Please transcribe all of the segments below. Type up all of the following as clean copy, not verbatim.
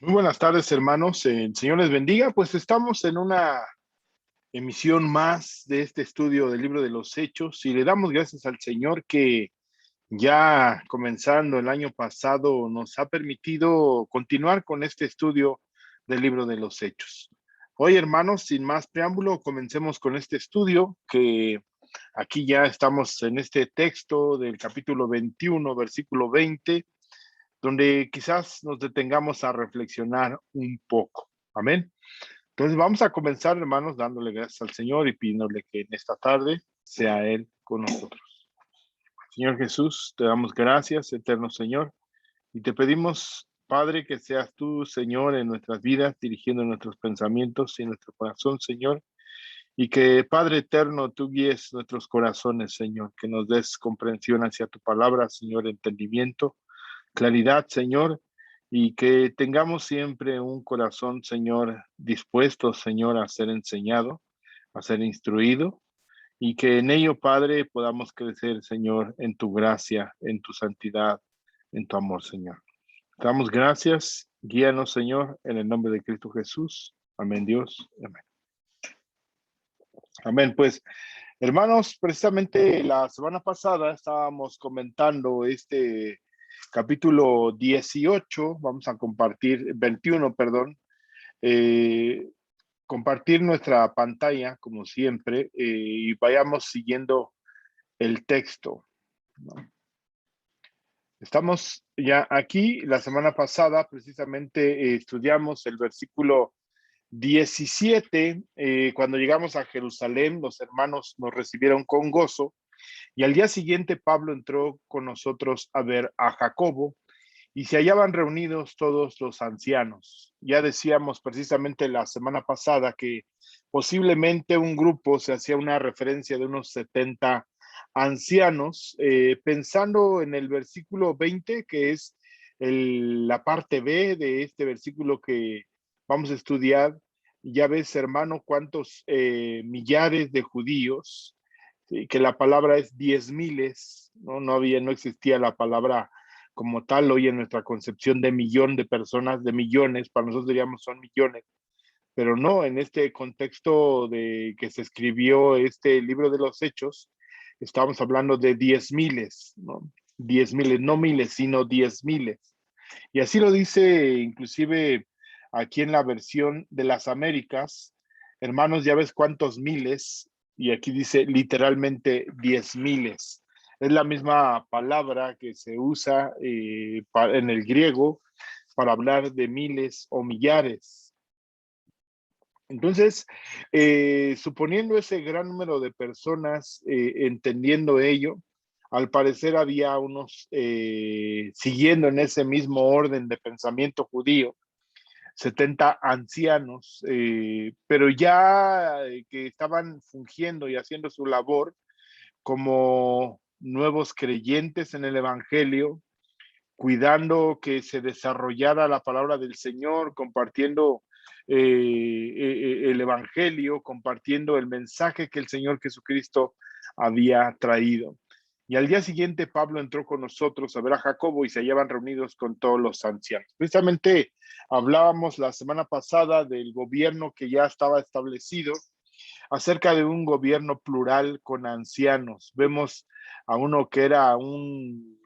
Muy buenas tardes, hermanos. El Señor les bendiga. Pues estamos en una emisión más de este estudio del libro de los Hechos y le damos gracias al Señor que ya comenzando el año pasado nos ha permitido continuar con este estudio del libro de los Hechos. Hoy, hermanos, sin más preámbulo, comencemos con este estudio que aquí ya estamos en este texto del capítulo 21, versículo 20, donde quizás nos detengamos a reflexionar un poco. Amén. Entonces vamos a comenzar, hermanos, dándole gracias al Señor y pidiéndole que en esta tarde sea Él con nosotros. Señor Jesús, te damos gracias, eterno Señor, y te pedimos, Padre, que seas tú, Señor, en nuestras vidas, dirigiendo nuestros pensamientos y nuestro corazón, Señor, y que, Padre eterno, tú guíes nuestros corazones, Señor, que nos des comprensión hacia tu palabra, Señor, entendimiento, claridad, Señor, y que tengamos siempre un corazón, Señor, dispuesto, Señor, a ser enseñado, a ser instruido, y que en ello, Padre, podamos crecer, Señor, en tu gracia, en tu santidad, en tu amor, Señor. Te damos gracias, guíanos, Señor, en el nombre de Cristo Jesús. Amén, Dios. Amén. Amén. Pues, hermanos, precisamente la semana pasada estábamos comentando este capítulo 18, vamos a compartir, 21, perdón, eh, compartir nuestra pantalla, como siempre, y vayamos siguiendo el texto, ¿no? Estamos ya aquí, la semana pasada precisamente estudiamos el versículo 17, cuando llegamos a Jerusalén, los hermanos nos recibieron con gozo, y al día siguiente Pablo entró con nosotros a ver a Jacobo, y se hallaban reunidos todos los ancianos. Ya decíamos precisamente la semana pasada que posiblemente un grupo, se hacía una referencia de unos 70 ancianos, pensando en el versículo 20, que es la parte B de este versículo que vamos a estudiar. Ya ves, hermano, cuántos millares de judíos, ¿sí? Que la palabra es 10,000, ¿no? No existía la palabra como tal hoy en nuestra concepción de millón de personas, de millones, para nosotros diríamos son millones, pero no, en este contexto de que se escribió este libro de los Hechos, estamos hablando de 10,000, ¿no? 10,000, no miles, sino 10,000. Y así lo dice inclusive aquí en la versión de las Américas, hermanos, ya ves cuántos miles, y aquí dice literalmente 10,000. Es la misma palabra que se usa en el griego para hablar de miles o millares. Entonces, suponiendo ese gran número de personas, entendiendo ello, al parecer había unos, siguiendo en ese mismo orden de pensamiento judío, 70 ancianos, pero ya que estaban fungiendo y haciendo su labor como nuevos creyentes en el Evangelio, cuidando que se desarrollara la palabra del Señor, compartiendo el Evangelio, compartiendo el mensaje que el Señor Jesucristo había traído. Y al día siguiente Pablo entró con nosotros a ver a Jacobo y se hallaban reunidos con todos los ancianos. Precisamente hablábamos la semana pasada del gobierno que ya estaba establecido, acerca de un gobierno plural con ancianos. Vemos a uno que era un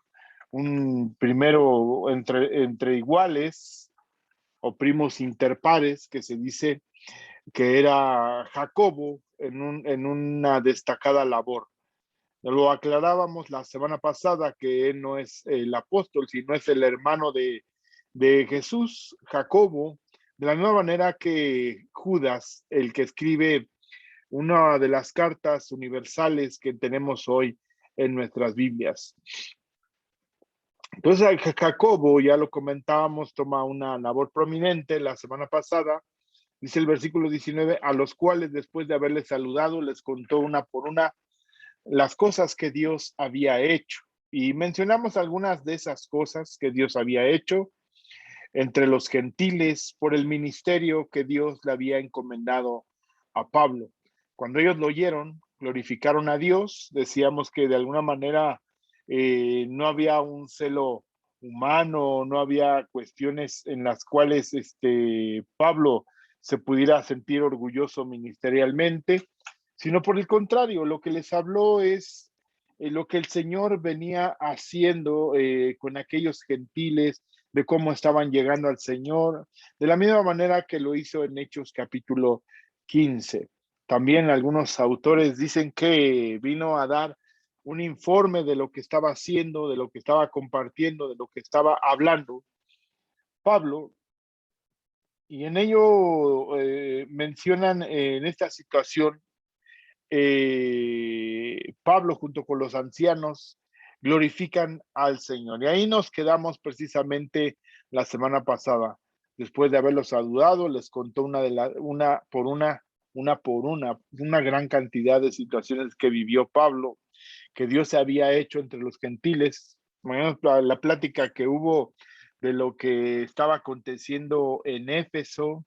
primero entre iguales o primos interpares, que se dice que era Jacobo en una destacada labor. Lo aclarábamos la semana pasada que él no es el apóstol, sino es el hermano de Jesús, Jacobo, de la misma manera que Judas, el que escribe una de las cartas universales que tenemos hoy en nuestras Biblias. Entonces, Jacobo, ya lo comentábamos, toma una labor prominente la semana pasada. Dice el versículo 19, a los cuales después de haberles saludado, les contó una por una las cosas que Dios había hecho. Y mencionamos algunas de esas cosas que Dios había hecho entre los gentiles por el ministerio que Dios le había encomendado a Pablo. Cuando ellos lo oyeron, glorificaron a Dios, decíamos que de alguna manera no había un humano, no había cuestiones en las cuales Pablo se pudiera sentir orgulloso ministerialmente, sino por el contrario, lo que les habló es lo que el Señor venía haciendo con aquellos gentiles, de cómo estaban llegando al Señor, de la misma manera que lo hizo en Hechos capítulo 15. También algunos autores dicen que vino a dar un informe de lo que estaba haciendo, de lo que estaba compartiendo, de lo que estaba hablando Pablo, y en ello mencionan en esta situación Pablo junto con los ancianos glorifican al Señor. Y ahí nos quedamos precisamente la semana pasada. Después de haberlos saludado, les contó una por una gran cantidad de situaciones que vivió Pablo, que Dios se había hecho entre los gentiles. La plática que hubo de lo que estaba aconteciendo en Éfeso,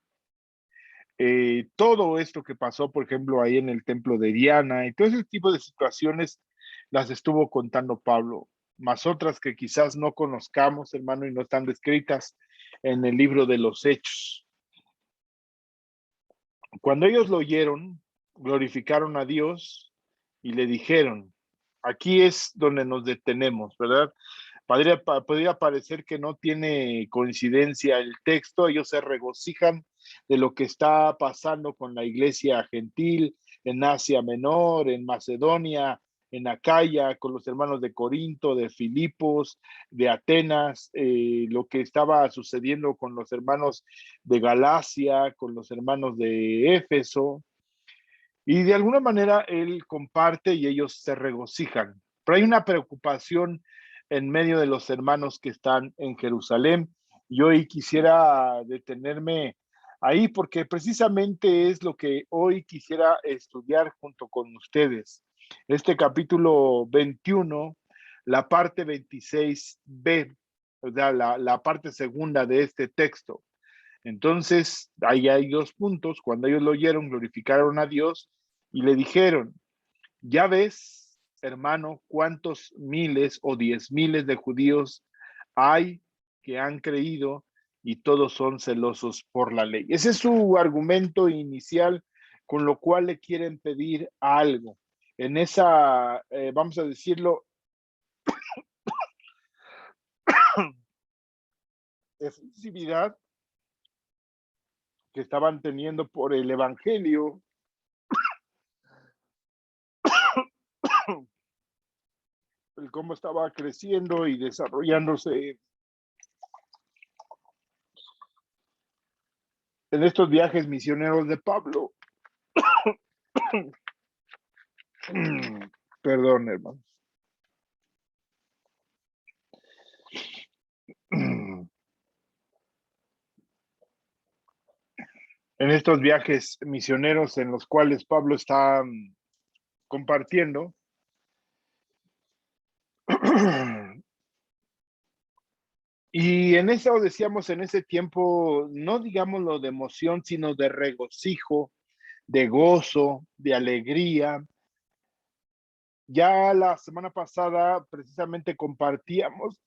todo esto que pasó, por ejemplo, ahí en el templo de Diana y todo ese tipo de situaciones las estuvo contando Pablo, más otras que quizás no conozcamos, hermano, y no están descritas en el libro de los Hechos. Cuando ellos lo oyeron, glorificaron a Dios y le dijeron, aquí es donde nos detenemos, ¿verdad? Podría parecer que no tiene coincidencia el texto, ellos se regocijan de lo que está pasando con la iglesia gentil en Asia Menor, en Macedonia, en Acaya, con los hermanos de Corinto, de Filipos, de Atenas, lo que estaba sucediendo con los hermanos de Galacia, con los hermanos de Éfeso, y de alguna manera él comparte y ellos se regocijan. Pero hay una preocupación en medio de los hermanos que están en Jerusalén. Y hoy quisiera detenerme ahí porque precisamente es lo que hoy quisiera estudiar junto con ustedes. Este capítulo 21, la parte 26b, o sea, la parte segunda de este texto. Entonces, ahí hay dos puntos. Cuando ellos lo oyeron, glorificaron a Dios y le dijeron, ya ves, hermano, cuántos miles o 10,000 de judíos hay que han creído y todos son celosos por la ley. Ese es su argumento inicial, con lo cual le quieren pedir algo. En esa, vamos a decirlo, efusividad que estaban teniendo por el evangelio, el cómo estaba creciendo y desarrollándose en estos viajes misioneros de Pablo. Perdón, hermanos. En estos viajes misioneros en los cuales Pablo está compartiendo. Y en eso decíamos, en ese tiempo, no digamos lo de emoción, sino de regocijo, de gozo, de alegría. Ya la semana pasada precisamente compartíamos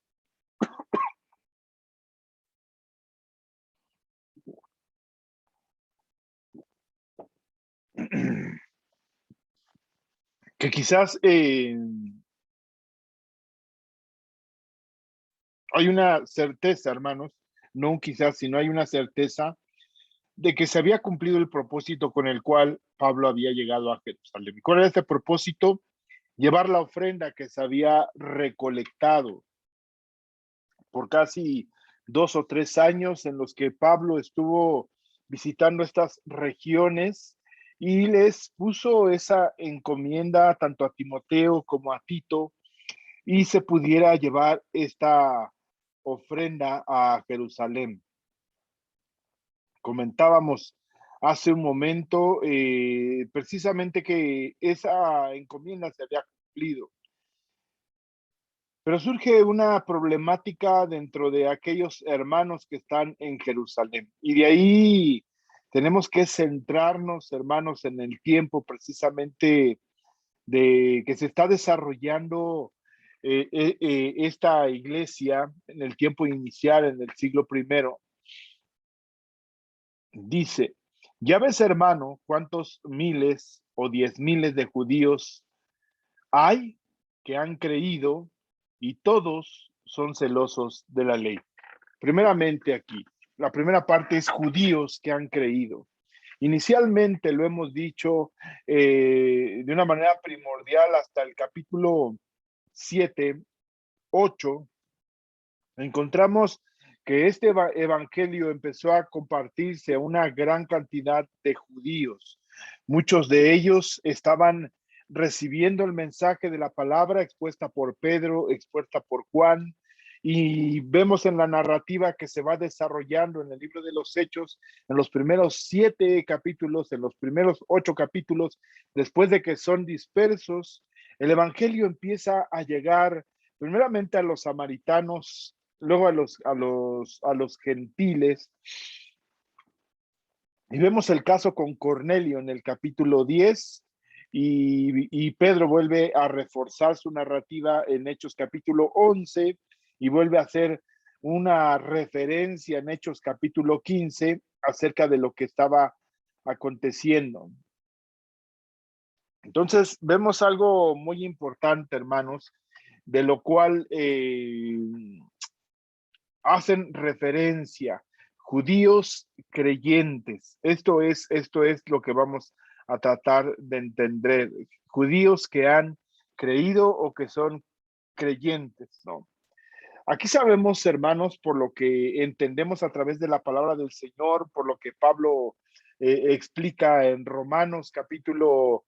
que quizás hay una certeza, hermanos, no quizás, sino hay una certeza de que se había cumplido el propósito con el cual Pablo había llegado a Jerusalén. ¿Cuál era este propósito? Llevar la ofrenda que se había recolectado por casi 2 o 3 años en los que Pablo estuvo visitando estas regiones y les puso esa encomienda tanto a Timoteo como a Tito y se pudiera llevar esta ofrenda a Jerusalén. Comentábamos hace un momento precisamente que esa encomienda se había cumplido. Pero surge una problemática dentro de aquellos hermanos que están en Jerusalén. Y de ahí tenemos que centrarnos, hermanos, en el tiempo precisamente de que se está desarrollando esta iglesia en el tiempo inicial, en el siglo primero, dice, ya ves, hermano, cuántos miles o 10,000 de judíos hay que han creído y todos son celosos de la ley. Primeramente aquí, la primera parte es judíos que han creído. Inicialmente lo hemos dicho de una manera primordial hasta el capítulo 7, 8, encontramos que este evangelio empezó a compartirse a una gran cantidad de judíos. Muchos de ellos estaban recibiendo el mensaje de la palabra expuesta por Pedro, expuesta por Juan, y vemos en la narrativa que se va desarrollando en el libro de los Hechos, en los primeros 7 capítulos, en los primeros 8 capítulos, después de que son dispersos, el evangelio empieza a llegar primeramente a los samaritanos, luego a los gentiles. Y vemos el caso con Cornelio en el capítulo 10, y Pedro vuelve a reforzar su narrativa en Hechos capítulo 11 y vuelve a hacer una referencia en Hechos capítulo 15 acerca de lo que estaba aconteciendo. Entonces vemos algo muy importante, hermanos, de lo cual hacen referencia, judíos creyentes. Esto es lo que vamos a tratar de entender. Judíos que han creído o que son creyentes, ¿no? Aquí sabemos, hermanos, por lo que entendemos a través de la palabra del Señor, por lo que Pablo explica en Romanos capítulo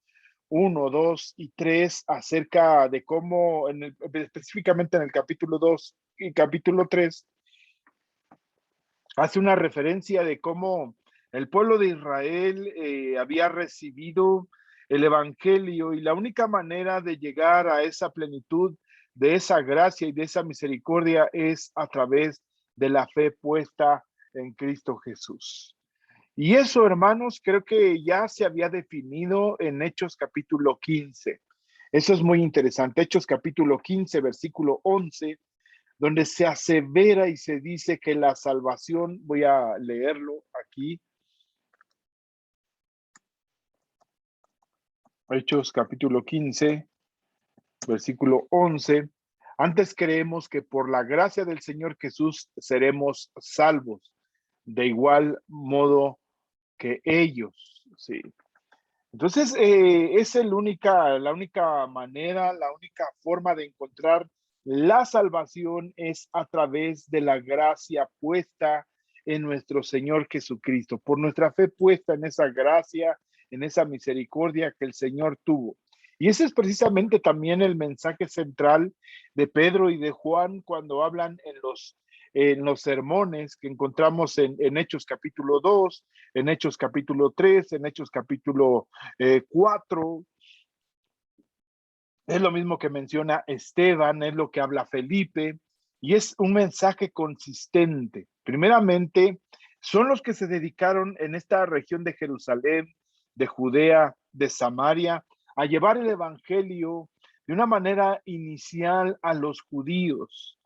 1, 2 y 3 acerca de cómo, específicamente en el capítulo 2 y capítulo 3, hace una referencia de cómo el pueblo de Israel había recibido el evangelio, y la única manera de llegar a esa plenitud de esa gracia y de esa misericordia es a través de la fe puesta en Cristo Jesús. Y eso, hermanos, creo que ya se había definido en Hechos capítulo 15. Eso es muy interesante. Hechos capítulo 15, versículo 11, donde se asevera y se dice que la salvación, voy a leerlo aquí, Hechos capítulo 15, versículo 11, antes creemos que por la gracia del Señor Jesús seremos salvos, de igual modo que ellos, sí. Entonces, es la única manera, la única forma de encontrar la salvación es a través de la gracia puesta en nuestro Señor Jesucristo, por nuestra fe puesta en esa gracia, en esa misericordia que el Señor tuvo. Y ese es precisamente también el mensaje central de Pedro y de Juan cuando hablan en los sermones que encontramos en Hechos capítulo 2, en Hechos capítulo 3, en Hechos capítulo 4. Es lo mismo que menciona Esteban, es lo que habla Felipe, y es un mensaje consistente. Primeramente, son los que se dedicaron en esta región de Jerusalén, de Judea, de Samaria, a llevar el evangelio de una manera inicial a los judíos.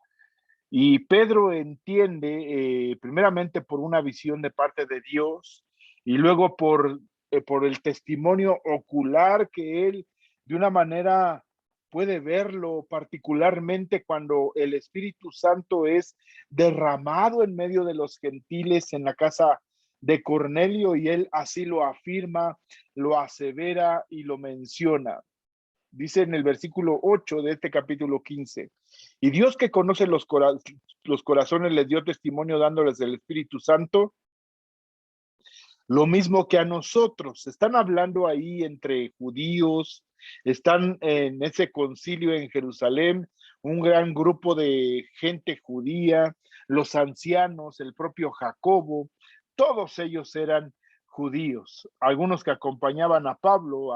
Y Pedro entiende, primeramente por una visión de parte de Dios, y luego por el testimonio ocular que él de una manera puede verlo, particularmente cuando el Espíritu Santo es derramado en medio de los gentiles en la casa de Cornelio, y él así lo afirma, lo asevera y lo menciona. Dice en el versículo 8 de este capítulo 15, y Dios que conoce los corazones les dio testimonio dándoles el Espíritu Santo, lo mismo que a nosotros. Están hablando ahí entre judíos, están en ese concilio en Jerusalén, un gran grupo de gente judía, los ancianos, el propio Jacobo, todos ellos eran judíos. Algunos que acompañaban a Pablo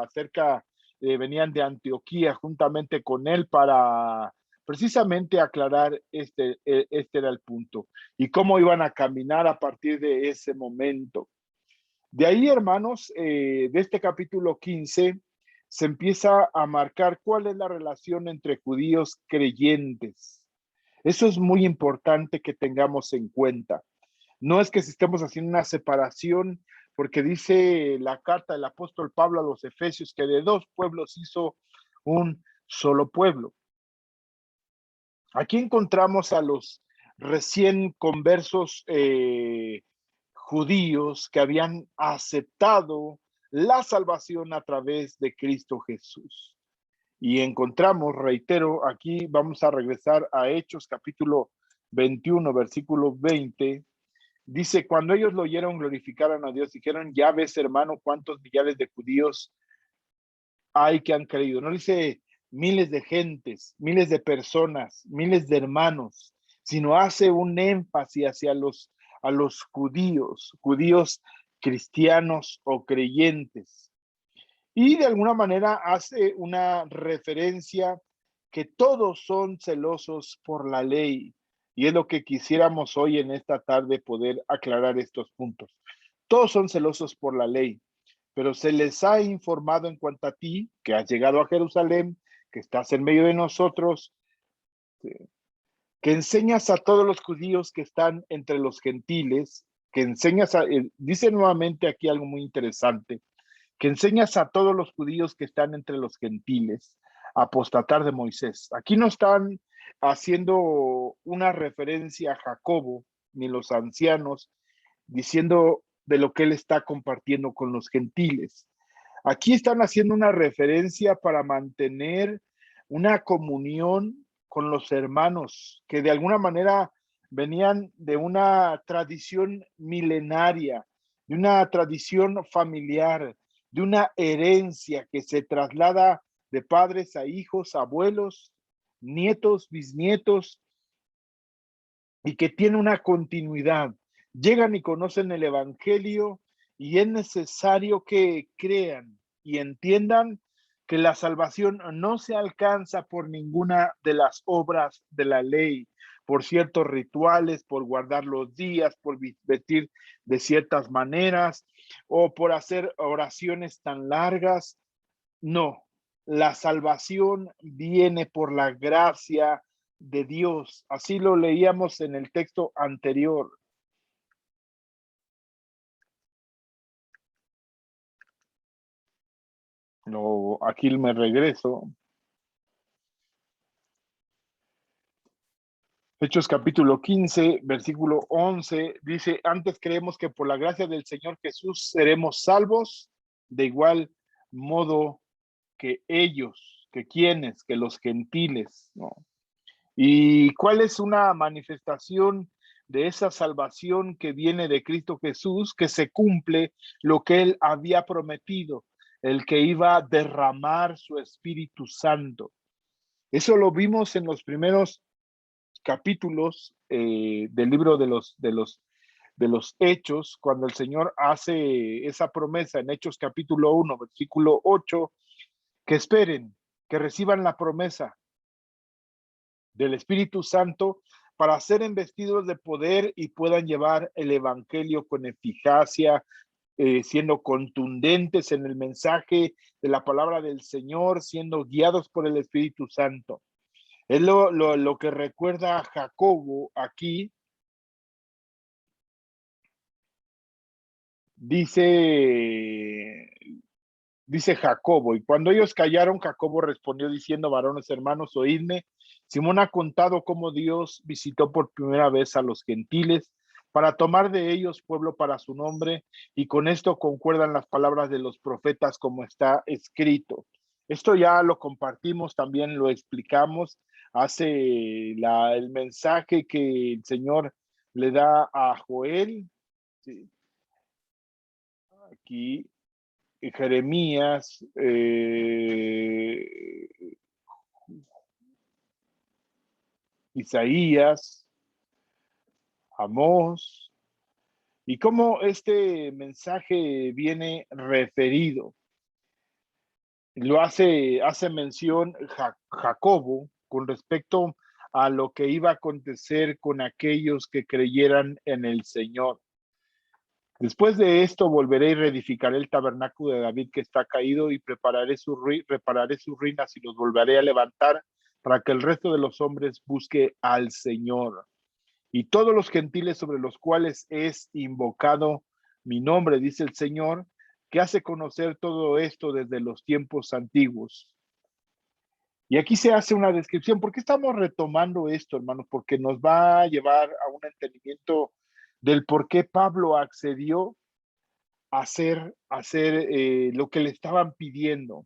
venían de Antioquía juntamente con él para precisamente aclarar este era el punto y cómo iban a caminar a partir de ese momento. De ahí, hermanos, de este capítulo 15 se empieza a marcar cuál es la relación entre judíos creyentes. Eso es muy importante que tengamos en cuenta. No es que estemos haciendo una separación, porque dice la carta del apóstol Pablo a los Efesios que de dos pueblos hizo un solo pueblo. Aquí encontramos a los recién conversos judíos que habían aceptado la salvación a través de Cristo Jesús. Y encontramos, reitero, aquí vamos a regresar a Hechos capítulo 21, versículo 20. Dice, cuando ellos lo oyeron, glorificaron a Dios, dijeron, ya ves, hermano, cuántos millares de judíos hay que han creído. No dice miles de gentes, miles de personas, miles de hermanos, sino hace un énfasis hacia a los judíos cristianos o creyentes. Y de alguna manera hace una referencia que todos son celosos por la ley. Y es lo que quisiéramos hoy en esta tarde poder aclarar estos puntos. Todos son celosos por la ley, pero se les ha informado en cuanto a ti, que has llegado a Jerusalén, que estás en medio de nosotros, que enseñas a todos los judíos que están entre los gentiles, que enseñas dice nuevamente aquí algo muy interesante, que enseñas a todos los judíos que están entre los gentiles a apostatar de Moisés. Aquí no están haciendo una referencia a Jacobo ni los ancianos, diciendo de lo que él está compartiendo con los gentiles. Aquí están haciendo una referencia para mantener una comunión con los hermanos que de alguna manera venían de una tradición milenaria, de una tradición familiar, de una herencia que se traslada de padres a hijos, abuelos, nietos, bisnietos, y que tiene una continuidad. Llegan y conocen el Evangelio y es necesario que crean y entiendan que la salvación no se alcanza por ninguna de las obras de la ley, por ciertos rituales, por guardar los días, por vestir de ciertas maneras o por hacer oraciones tan largas. No, la salvación viene por la gracia de Dios. Así lo leíamos en el texto anterior. Aquí me regreso. Hechos capítulo 15, versículo 11, dice, antes creemos que por la gracia del Señor Jesús seremos salvos, de igual modo que ellos, que quienes, que los gentiles, ¿no? ¿Y cuál es una manifestación de esa salvación que viene de Cristo Jesús? Que se cumple lo que él había prometido, el que iba a derramar su Espíritu Santo. Eso lo vimos en los primeros capítulos del libro de los Hechos, cuando el Señor hace esa promesa en Hechos capítulo 1, versículo 8, que esperen, que reciban la promesa del Espíritu Santo para ser investidos de poder y puedan llevar el Evangelio con eficacia, siendo contundentes en el mensaje de la palabra del Señor, siendo guiados por el Espíritu Santo. Es lo que recuerda a Jacobo aquí. Dice Jacobo, y cuando ellos callaron, Jacobo respondió diciendo, varones hermanos, oídme. Simón ha contado cómo Dios visitó por primera vez a los gentiles para tomar de ellos pueblo para su nombre, y con esto concuerdan las palabras de los profetas como está escrito. Esto ya lo compartimos, también lo explicamos, hace el mensaje que el Señor le da a Joel, ¿sí? Aquí Jeremías, Isaías, Amós, y cómo este mensaje viene referido. Lo hace mención Jacobo con respecto a lo que iba a acontecer con aquellos que creyeran en el Señor. Después de esto volveré y reedificaré el tabernáculo de David que está caído y repararé sus ruinas y los volveré a levantar para que el resto de los hombres busque al Señor. Y todos los gentiles sobre los cuales es invocado mi nombre, dice el Señor, que hace conocer todo esto desde los tiempos antiguos. Y aquí se hace una descripción. ¿Por qué estamos retomando esto, hermanos? Porque nos va a llevar a un entendimiento del por qué Pablo accedió a hacer lo que le estaban pidiendo.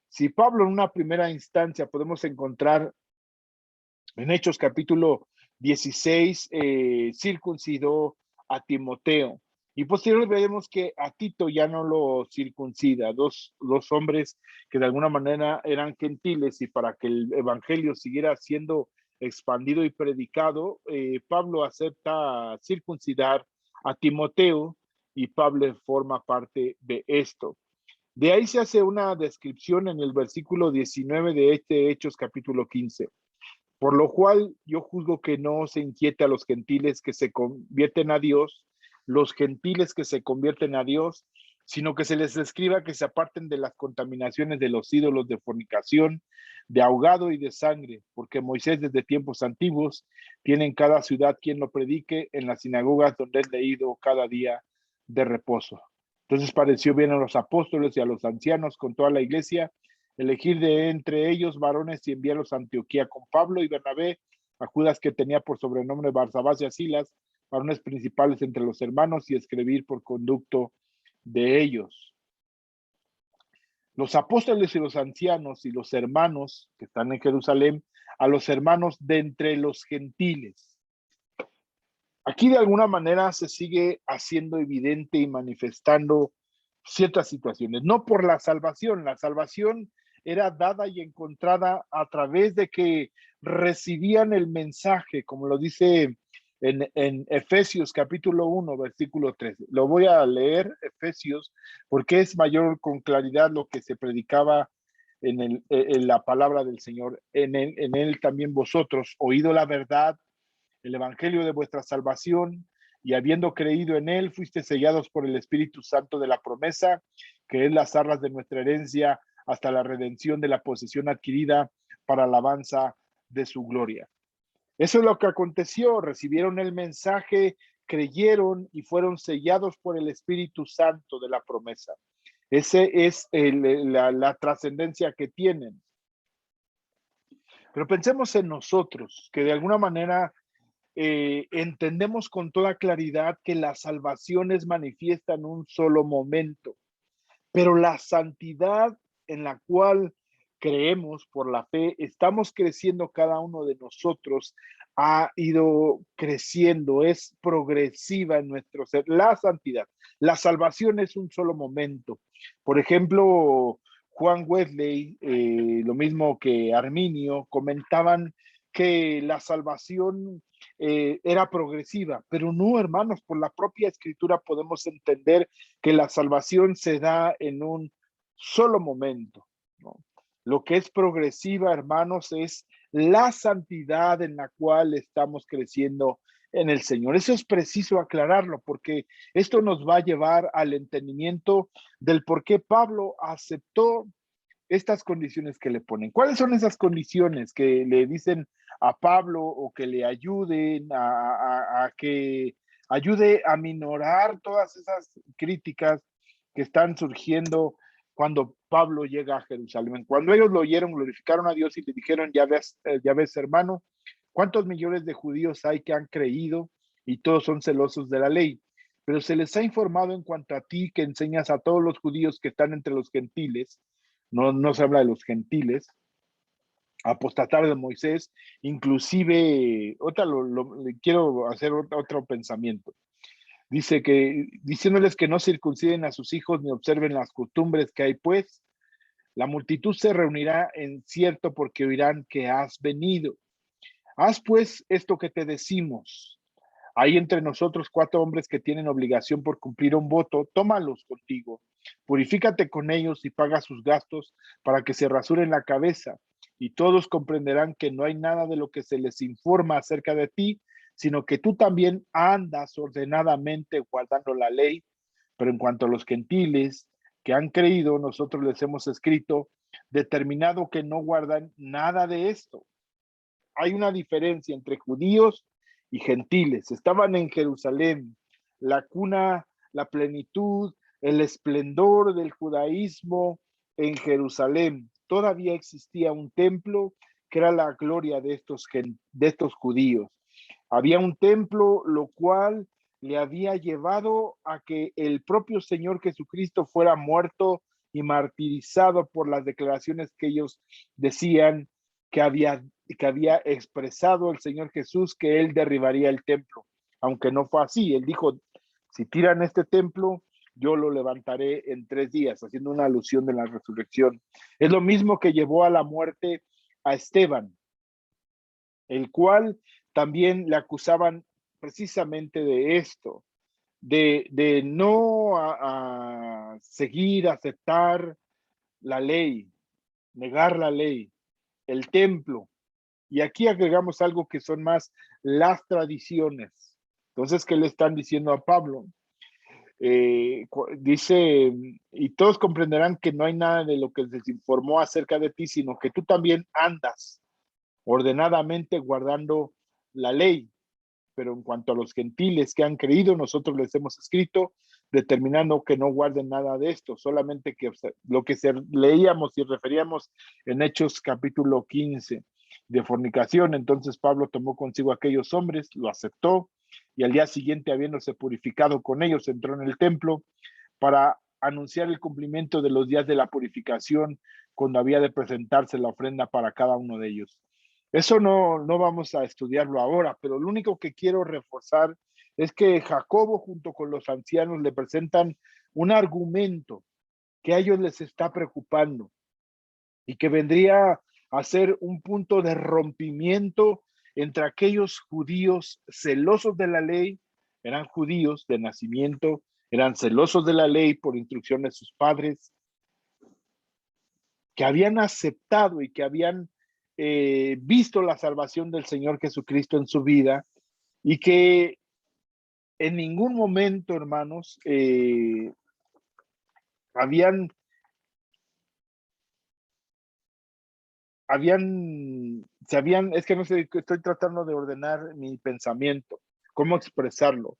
Si Pablo en una primera instancia podemos encontrar en Hechos capítulo 16, circuncidó a Timoteo. Y posteriormente vemos que a Tito ya no lo circuncida, dos hombres que de alguna manera eran gentiles y para que el evangelio siguiera siendo expandido y predicado, Pablo acepta circuncidar a Timoteo y Pablo forma parte de esto. De ahí se hace una descripción en el versículo 19 de este Hechos capítulo 15. Por lo cual yo juzgo que no se inquiete a los gentiles que se convierten a Dios, los gentiles que se convierten a Dios, sino que se les escriba que se aparten de las contaminaciones de los ídolos de fornicación, de ahogado y de sangre, porque Moisés desde tiempos antiguos tiene en cada ciudad quien lo predique en las sinagogas donde es leído cada día de reposo. Entonces pareció bien a los apóstoles y a los ancianos con toda la iglesia elegir de entre ellos varones y enviarlos a Antioquía con Pablo y Bernabé, a Judas que tenía por sobrenombre Barsabás y a Silas, varones principales entre los hermanos, y escribir por conducto de ellos. Los apóstoles y los ancianos y los hermanos que están en Jerusalén, a los hermanos de entre los gentiles. Aquí de alguna manera se sigue haciendo evidente y manifestando ciertas situaciones, no por la salvación era dada y encontrada a través de que recibían el mensaje, como lo dice en Efesios capítulo 1, versículo 13. Lo voy a leer, Efesios, porque es mayor con claridad lo que se predicaba en la palabra del Señor. En él también vosotros, oído la verdad, el evangelio de vuestra salvación, y habiendo creído en él, fuiste sellados por el Espíritu Santo de la promesa, que es las arras de nuestra herencia, hasta la redención de la posesión adquirida para alabanza de su gloria. Eso es lo que aconteció. Recibieron el mensaje, creyeron y fueron sellados por el Espíritu Santo de la promesa. Ese es la trascendencia que tienen. Pero pensemos en nosotros, que de alguna manera entendemos con toda claridad que la salvación es manifiesta en un solo momento, pero la santidad en la cual creemos por la fe, estamos creciendo cada uno de nosotros, ha ido creciendo, es progresiva en nuestro ser, la santidad. La salvación es un solo momento. Por ejemplo, Juan Wesley, lo mismo que Arminio, comentaban que la salvación era progresiva, pero no, hermanos, por la propia escritura podemos entender que la salvación se da en un solo momento, ¿no? Lo que es progresiva, hermanos, es la santidad en la cual estamos creciendo en el Señor. Eso es preciso aclararlo, porque esto nos va a llevar al entendimiento del por qué Pablo aceptó estas condiciones que le ponen. ¿Cuáles son esas condiciones que le dicen a Pablo o que le ayuden a que ayude a minorar todas esas críticas que están surgiendo cuando Pablo llega a Jerusalén? Cuando ellos lo oyeron, glorificaron a Dios y le dijeron, ya ves, hermano, ¿cuántos millones de judíos hay que han creído y todos son celosos de la ley? Pero se les ha informado en cuanto a ti que enseñas a todos los judíos que están entre los gentiles. No se habla de los gentiles, apostatar de Moisés, inclusive, quiero hacer otro pensamiento. Dice que, diciéndoles que no circunciden a sus hijos ni observen las costumbres que hay, pues, la multitud se reunirá en cierto porque oirán que has venido. Haz pues esto que te decimos. Hay entre nosotros 4 hombres que tienen obligación por cumplir un voto, tómalos contigo, purifícate con ellos y paga sus gastos para que se rasuren la cabeza, y todos comprenderán que no hay nada de lo que se les informa acerca de ti sino que tú también andas ordenadamente guardando la ley. Pero en cuanto a los gentiles que han creído, nosotros les hemos escrito, determinado que no guardan nada de esto. Hay una diferencia entre judíos y gentiles. Estaban en Jerusalén, la cuna, la plenitud, el esplendor del judaísmo en Jerusalén. Todavía existía un templo que era la gloria de estos judíos. Había un templo lo cual le había llevado a que el propio Señor Jesucristo fuera muerto y martirizado por las declaraciones que ellos decían que había expresado el Señor Jesús, que él derribaría el templo, aunque no fue así. Él dijo, si tiran este templo, yo lo levantaré en 3 días, haciendo una alusión de la resurrección. Es lo mismo que llevó a la muerte a Esteban, el cual también le acusaban precisamente de esto, de no seguir, aceptar la ley, negar la ley, el templo. Y aquí agregamos algo que son más las tradiciones. Entonces, ¿qué le están diciendo a Pablo? Dice, y todos comprenderán que no hay nada de lo que les informó acerca de ti, sino que tú también andas ordenadamente guardando la ley. Pero en cuanto a los gentiles que han creído, nosotros les hemos escrito determinando que no guarden nada de esto, solamente que lo que leíamos y referíamos en Hechos capítulo 15 de fornicación. Entonces Pablo tomó consigo a aquellos hombres, lo aceptó, y al día siguiente, habiéndose purificado con ellos, entró en el templo para anunciar el cumplimiento de los días de la purificación, cuando había de presentarse la ofrenda para cada uno de ellos. Eso no vamos a estudiarlo ahora, pero lo único que quiero reforzar es que Jacobo junto con los ancianos le presentan un argumento que a ellos les está preocupando y que vendría a ser un punto de rompimiento entre aquellos judíos celosos de la ley, eran judíos de nacimiento, eran celosos de la ley por instrucción de sus padres, que habían aceptado y que habían visto la salvación del Señor Jesucristo en su vida y que en ningún momento, hermanos, habían, es que no sé, estoy tratando de ordenar mi pensamiento, cómo expresarlo,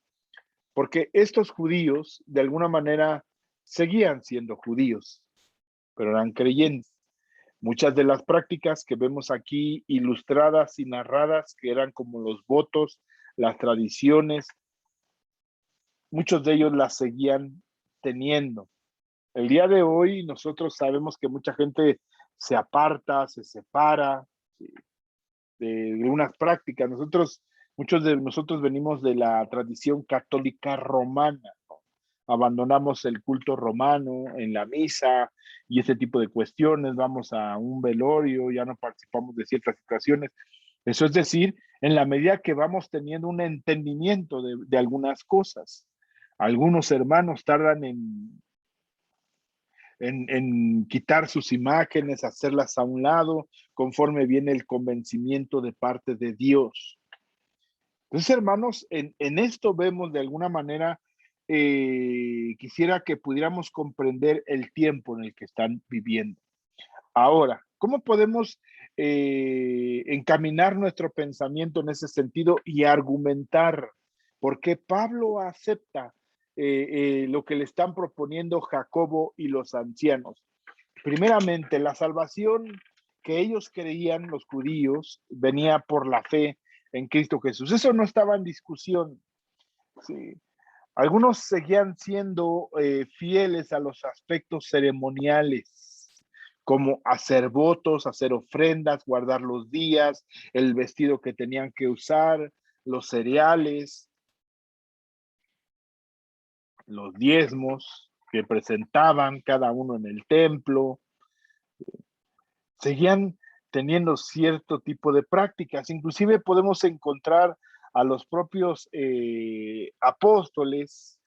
porque estos judíos de alguna manera seguían siendo judíos, pero eran creyentes. Muchas de las prácticas que vemos aquí ilustradas y narradas, que eran como los votos, las tradiciones, muchos de ellos las seguían teniendo. El día de hoy nosotros sabemos que mucha gente se aparta, se separa de unas prácticas. Muchos de nosotros venimos de la tradición católica romana, ¿no? Abandonamos el culto romano en la misa y ese tipo de cuestiones, vamos a un velorio, ya no participamos de ciertas situaciones. Eso es decir, en la medida que vamos teniendo un entendimiento de algunas cosas. Algunos hermanos tardan en quitar sus imágenes, hacerlas a un lado, conforme viene el convencimiento de parte de Dios. Entonces, hermanos, en esto vemos de alguna manera, quisiera que pudiéramos comprender el tiempo en el que están viviendo. Ahora, ¿cómo podemos encaminar nuestro pensamiento en ese sentido y argumentar por qué Pablo acepta lo que le están proponiendo Jacobo y los ancianos? Primeramente, la salvación que ellos creían, los judíos, venía por la fe en Cristo Jesús. Eso no estaba en discusión. Sí. Algunos seguían siendo fieles a los aspectos ceremoniales, como hacer votos, hacer ofrendas, guardar los días, el vestido que tenían que usar, los cereales, los diezmos que presentaban cada uno en el templo. Seguían teniendo cierto tipo de prácticas. Inclusive podemos encontrar a los propios apóstoles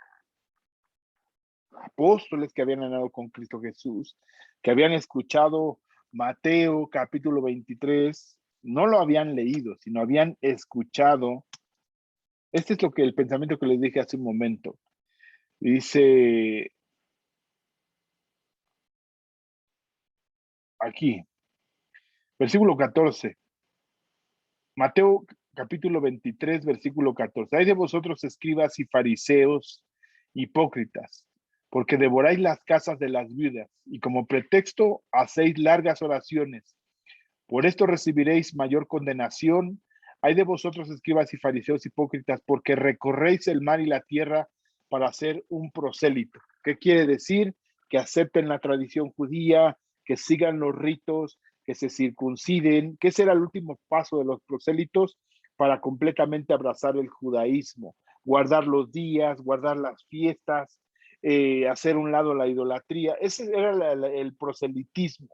que habían andado con Cristo Jesús, que habían escuchado Mateo capítulo 23, no lo habían leído, sino habían escuchado Este es el pensamiento que les dije hace un momento. Dice aquí, versículo 14. Mateo capítulo 23, versículo 14. Hay de vosotros, escribas y fariseos, hipócritas, porque devoráis las casas de las viudas y como pretexto hacéis largas oraciones. Por esto recibiréis mayor condenación. Hay de vosotros, escribas y fariseos, hipócritas, porque recorréis el mar y la tierra para hacer un prosélito. ¿Qué quiere decir? Que acepten la tradición judía, que sigan los ritos, que se circunciden, que ese era el último paso de los prosélitos para completamente abrazar el judaísmo, guardar los días, guardar las fiestas, hacer un lado la idolatría. Ese era el proselitismo.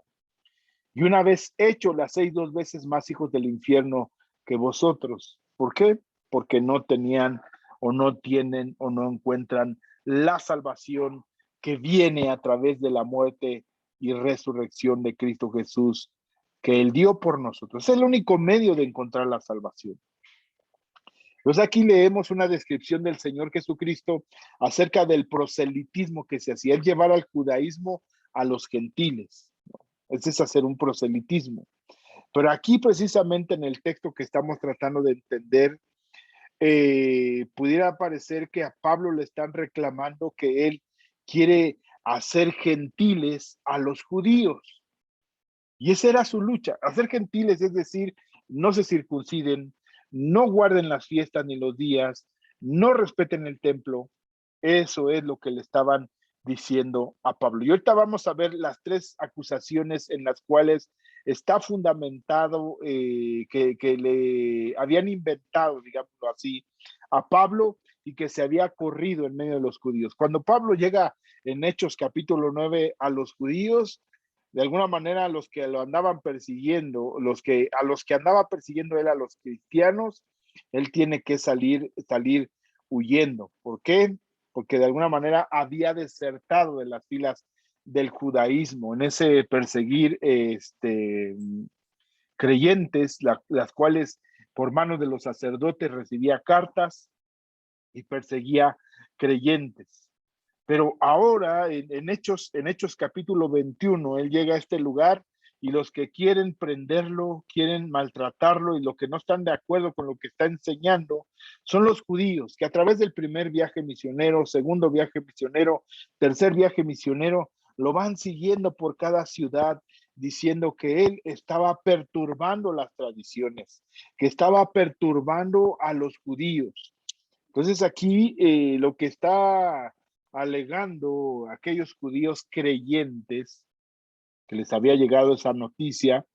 Y una vez hecho, le hacéis 2 veces más hijos del infierno que vosotros. ¿Por qué? Porque no tenían o no tienen o no encuentran la salvación que viene a través de la muerte y resurrección de Cristo Jesús, que Él dio por nosotros. Es el único medio de encontrar la salvación. Entonces aquí leemos una descripción del Señor Jesucristo acerca del proselitismo que se hacía, es llevar al judaísmo a los gentiles. Ese es hacer un proselitismo. Pero aquí precisamente en el texto que estamos tratando de entender, pudiera parecer que a Pablo le están reclamando que él quiere hacer gentiles a los judíos. Y esa era su lucha, hacer gentiles, es decir, no se circunciden, no guarden las fiestas ni los días, no respeten el templo. Eso es lo que le estaban diciendo a Pablo. Y ahorita vamos a ver las 3 acusaciones en las cuales está fundamentado que le habían inventado, digámoslo así, a Pablo y que se había corrido en medio de los judíos. Cuando Pablo llega en Hechos capítulo 9 a los judíos, de alguna manera a los que lo andaban persiguiendo, a los que andaba persiguiendo él, a los cristianos, él tiene que salir huyendo. ¿Por qué? Porque de alguna manera había desertado de las filas del judaísmo, en ese perseguir creyentes, las cuales por manos de los sacerdotes recibía cartas y perseguía creyentes. Pero ahora en Hechos capítulo 21, él llega a este lugar y los que quieren prenderlo, quieren maltratarlo y los que no están de acuerdo con lo que está enseñando son los judíos, que a través del primer viaje misionero, segundo viaje misionero, tercer viaje misionero, lo van siguiendo por cada ciudad diciendo que él estaba perturbando las tradiciones, que estaba perturbando a los judíos. Entonces aquí lo que está alegando aquellos judíos creyentes que les había llegado esa noticia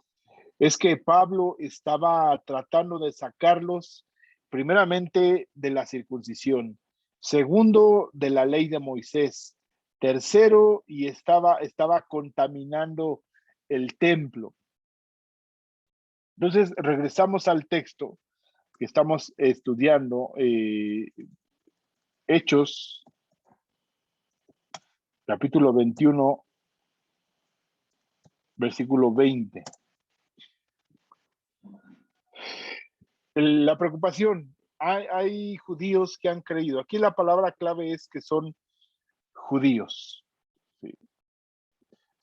es que Pablo estaba tratando de sacarlos primeramente de la circuncisión, segundo de la ley de Moisés, tercero y estaba contaminando el templo. Entonces regresamos al texto que estamos estudiando, Hechos capítulo 21, versículo 20. La preocupación, hay judíos que han creído. Aquí la palabra clave es que son judíos. ¿Sí?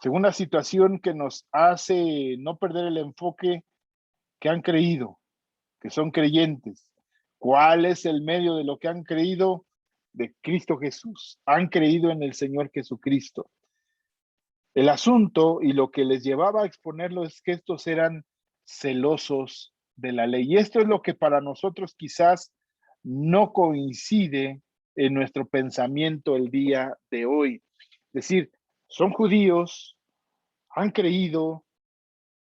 Segunda situación que nos hace no perder el enfoque, que han creído, que son creyentes. ¿Cuál es el medio de lo que han creído? De Cristo Jesús. Han creído en el Señor Jesucristo. El asunto y lo que les llevaba a exponerlo es que estos eran celosos de la ley. Y esto es lo que para nosotros quizás no coincide en nuestro pensamiento el día de hoy. Es decir, son judíos, han creído,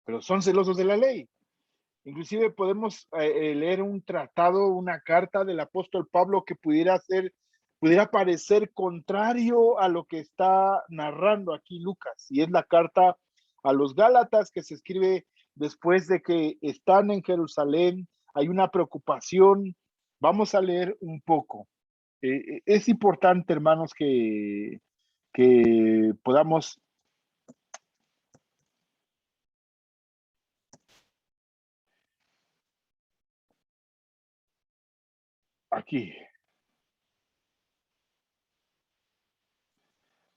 pero son celosos de la ley. Inclusive podemos leer un tratado, una carta del apóstol Pablo que pudiera parecer contrario a lo que está narrando aquí Lucas, y es la carta a los Gálatas que se escribe después de que están en Jerusalén, hay una preocupación. Vamos a leer un poco. Es importante, hermanos, que podamos aquí.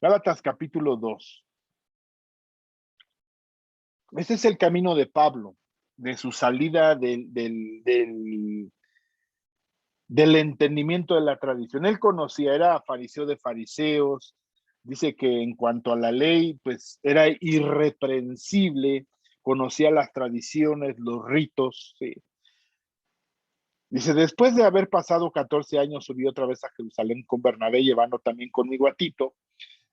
Gálatas capítulo 2. Este es el camino de Pablo, de su salida del entendimiento de la tradición. Él conocía, era fariseo de fariseos, dice que en cuanto a la ley, pues era irreprensible, conocía las tradiciones, los ritos, sí. Dice, después de haber pasado 14 años, subí otra vez a Jerusalén con Bernabé, llevando también conmigo a Tito,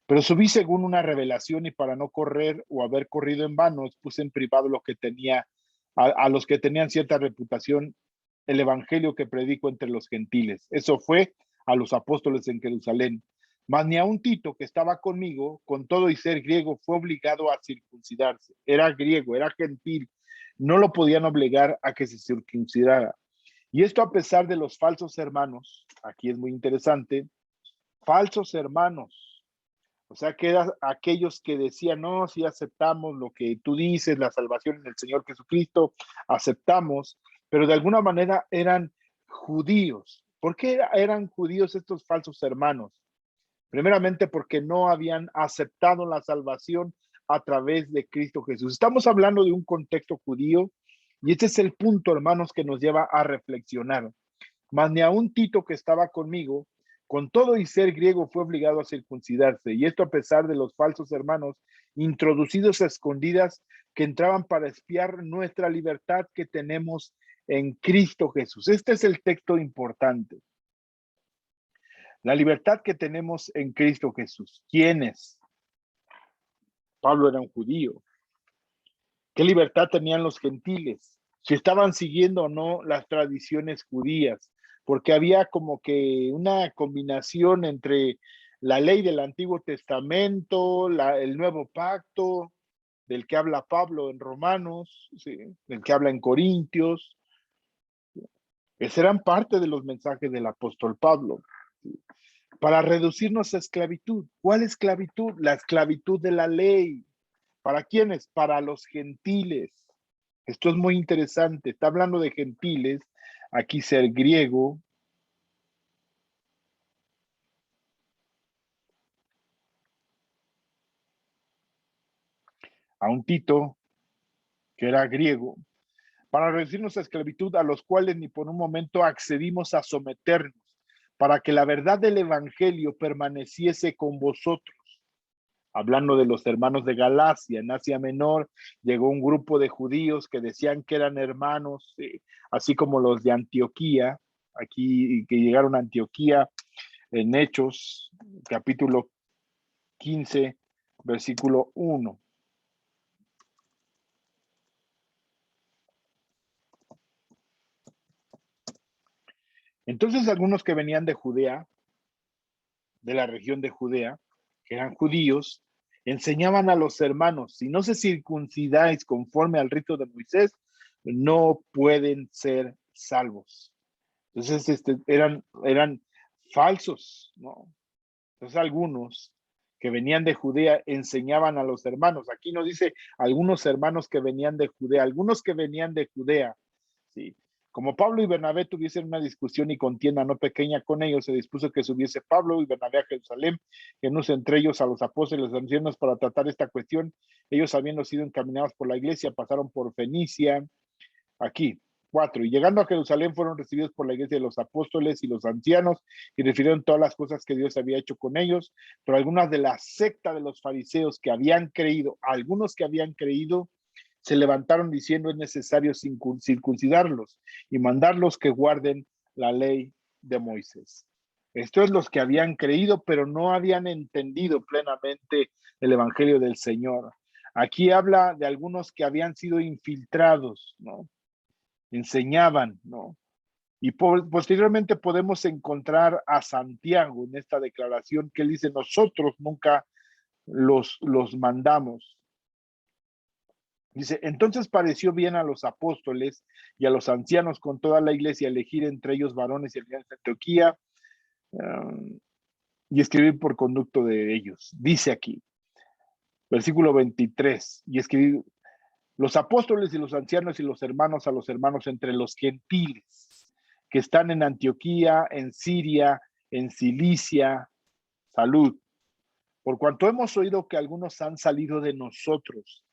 pero subí según una revelación y para no correr o haber corrido en vano, puse en privado lo que tenía, a los que tenían cierta reputación, el evangelio que predico entre los gentiles. Eso fue a los apóstoles en Jerusalén. Mas ni a un Tito que estaba conmigo, con todo y ser griego, fue obligado a circuncidarse. Era griego, era gentil. No lo podían obligar a que se circuncidara. Y esto a pesar de los falsos hermanos, aquí es muy interesante, falsos hermanos, o sea, que eran aquellos que decían, no, si aceptamos lo que tú dices, la salvación en el Señor Jesucristo, aceptamos, pero de alguna manera eran judíos. ¿Por qué eran judíos estos falsos hermanos? Primeramente porque no habían aceptado la salvación a través de Cristo Jesús. Estamos hablando de un contexto judío y este es el punto, hermanos, que nos lleva a reflexionar. Mas ni a un Tito que estaba conmigo, con todo y ser griego, fue obligado a circuncidarse, y esto a pesar de los falsos hermanos introducidos a escondidas que entraban para espiar nuestra libertad que tenemos en Cristo Jesús. Este es el texto importante. La libertad que tenemos en Cristo Jesús. ¿Quién es? Pablo era un judío. ¿Qué libertad tenían los gentiles? Si estaban siguiendo o no las tradiciones judías, porque había como que una combinación entre la ley del Antiguo Testamento, el Nuevo Pacto, del que habla Pablo en Romanos, ¿sí? Del que habla en Corintios. Esos eran parte de los mensajes del apóstol Pablo. ¿Sí? Para reducirnos a esclavitud. ¿Cuál esclavitud? La esclavitud de la ley. ¿Para quiénes? Para los gentiles. Esto es muy interesante. Está hablando de gentiles. Aquí ser griego. A un Tito, que era griego, para reducirnos a esclavitud, a los cuales ni por un momento accedimos a someternos, para que la verdad del evangelio permaneciese con vosotros. Hablando de los hermanos de Galacia, en Asia Menor, llegó un grupo de judíos que decían que eran hermanos, así como los de Antioquía, aquí que llegaron a Antioquía en Hechos, capítulo 15, versículo 1. Entonces algunos que venían de Judea, de la región de Judea, que eran judíos, enseñaban a los hermanos, si no se circuncidáis conforme al rito de Moisés, no pueden ser salvos. Entonces eran falsos, ¿no? Entonces algunos que venían de Judea enseñaban a los hermanos. Aquí nos dice algunos hermanos que venían de Judea, algunos que venían de Judea, ¿sí? Como Pablo y Bernabé tuviesen una discusión y contienda no pequeña con ellos, se dispuso que subiese Pablo y Bernabé a Jerusalén, que no entre ellos a los apóstoles y ancianos para tratar esta cuestión. Ellos, habiendo sido encaminados por la iglesia, pasaron por Fenicia, aquí. 4. Y llegando a Jerusalén fueron recibidos por la iglesia de los apóstoles y los ancianos y refirieron todas las cosas que Dios había hecho con ellos, pero algunas de la secta de los fariseos que habían creído, algunos que habían creído, se levantaron diciendo es necesario circuncidarlos y mandarlos que guarden la ley de Moisés. Esto es los que habían creído, pero no habían entendido plenamente el evangelio del Señor. Aquí habla de algunos que habían sido infiltrados, ¿no? Enseñaban, ¿no? Y posteriormente podemos encontrar a Santiago en esta declaración que él dice, nosotros nunca los mandamos. Dice, entonces pareció bien a los apóstoles y a los ancianos con toda la iglesia elegir entre ellos varones y alianzas de Antioquía y escribir por conducto de ellos. Dice aquí, versículo 23, y escribir los apóstoles y los ancianos y los hermanos a los hermanos entre los gentiles que están en Antioquía, en Siria, en Cilicia. Salud. Por cuanto hemos oído que algunos han salido de nosotros.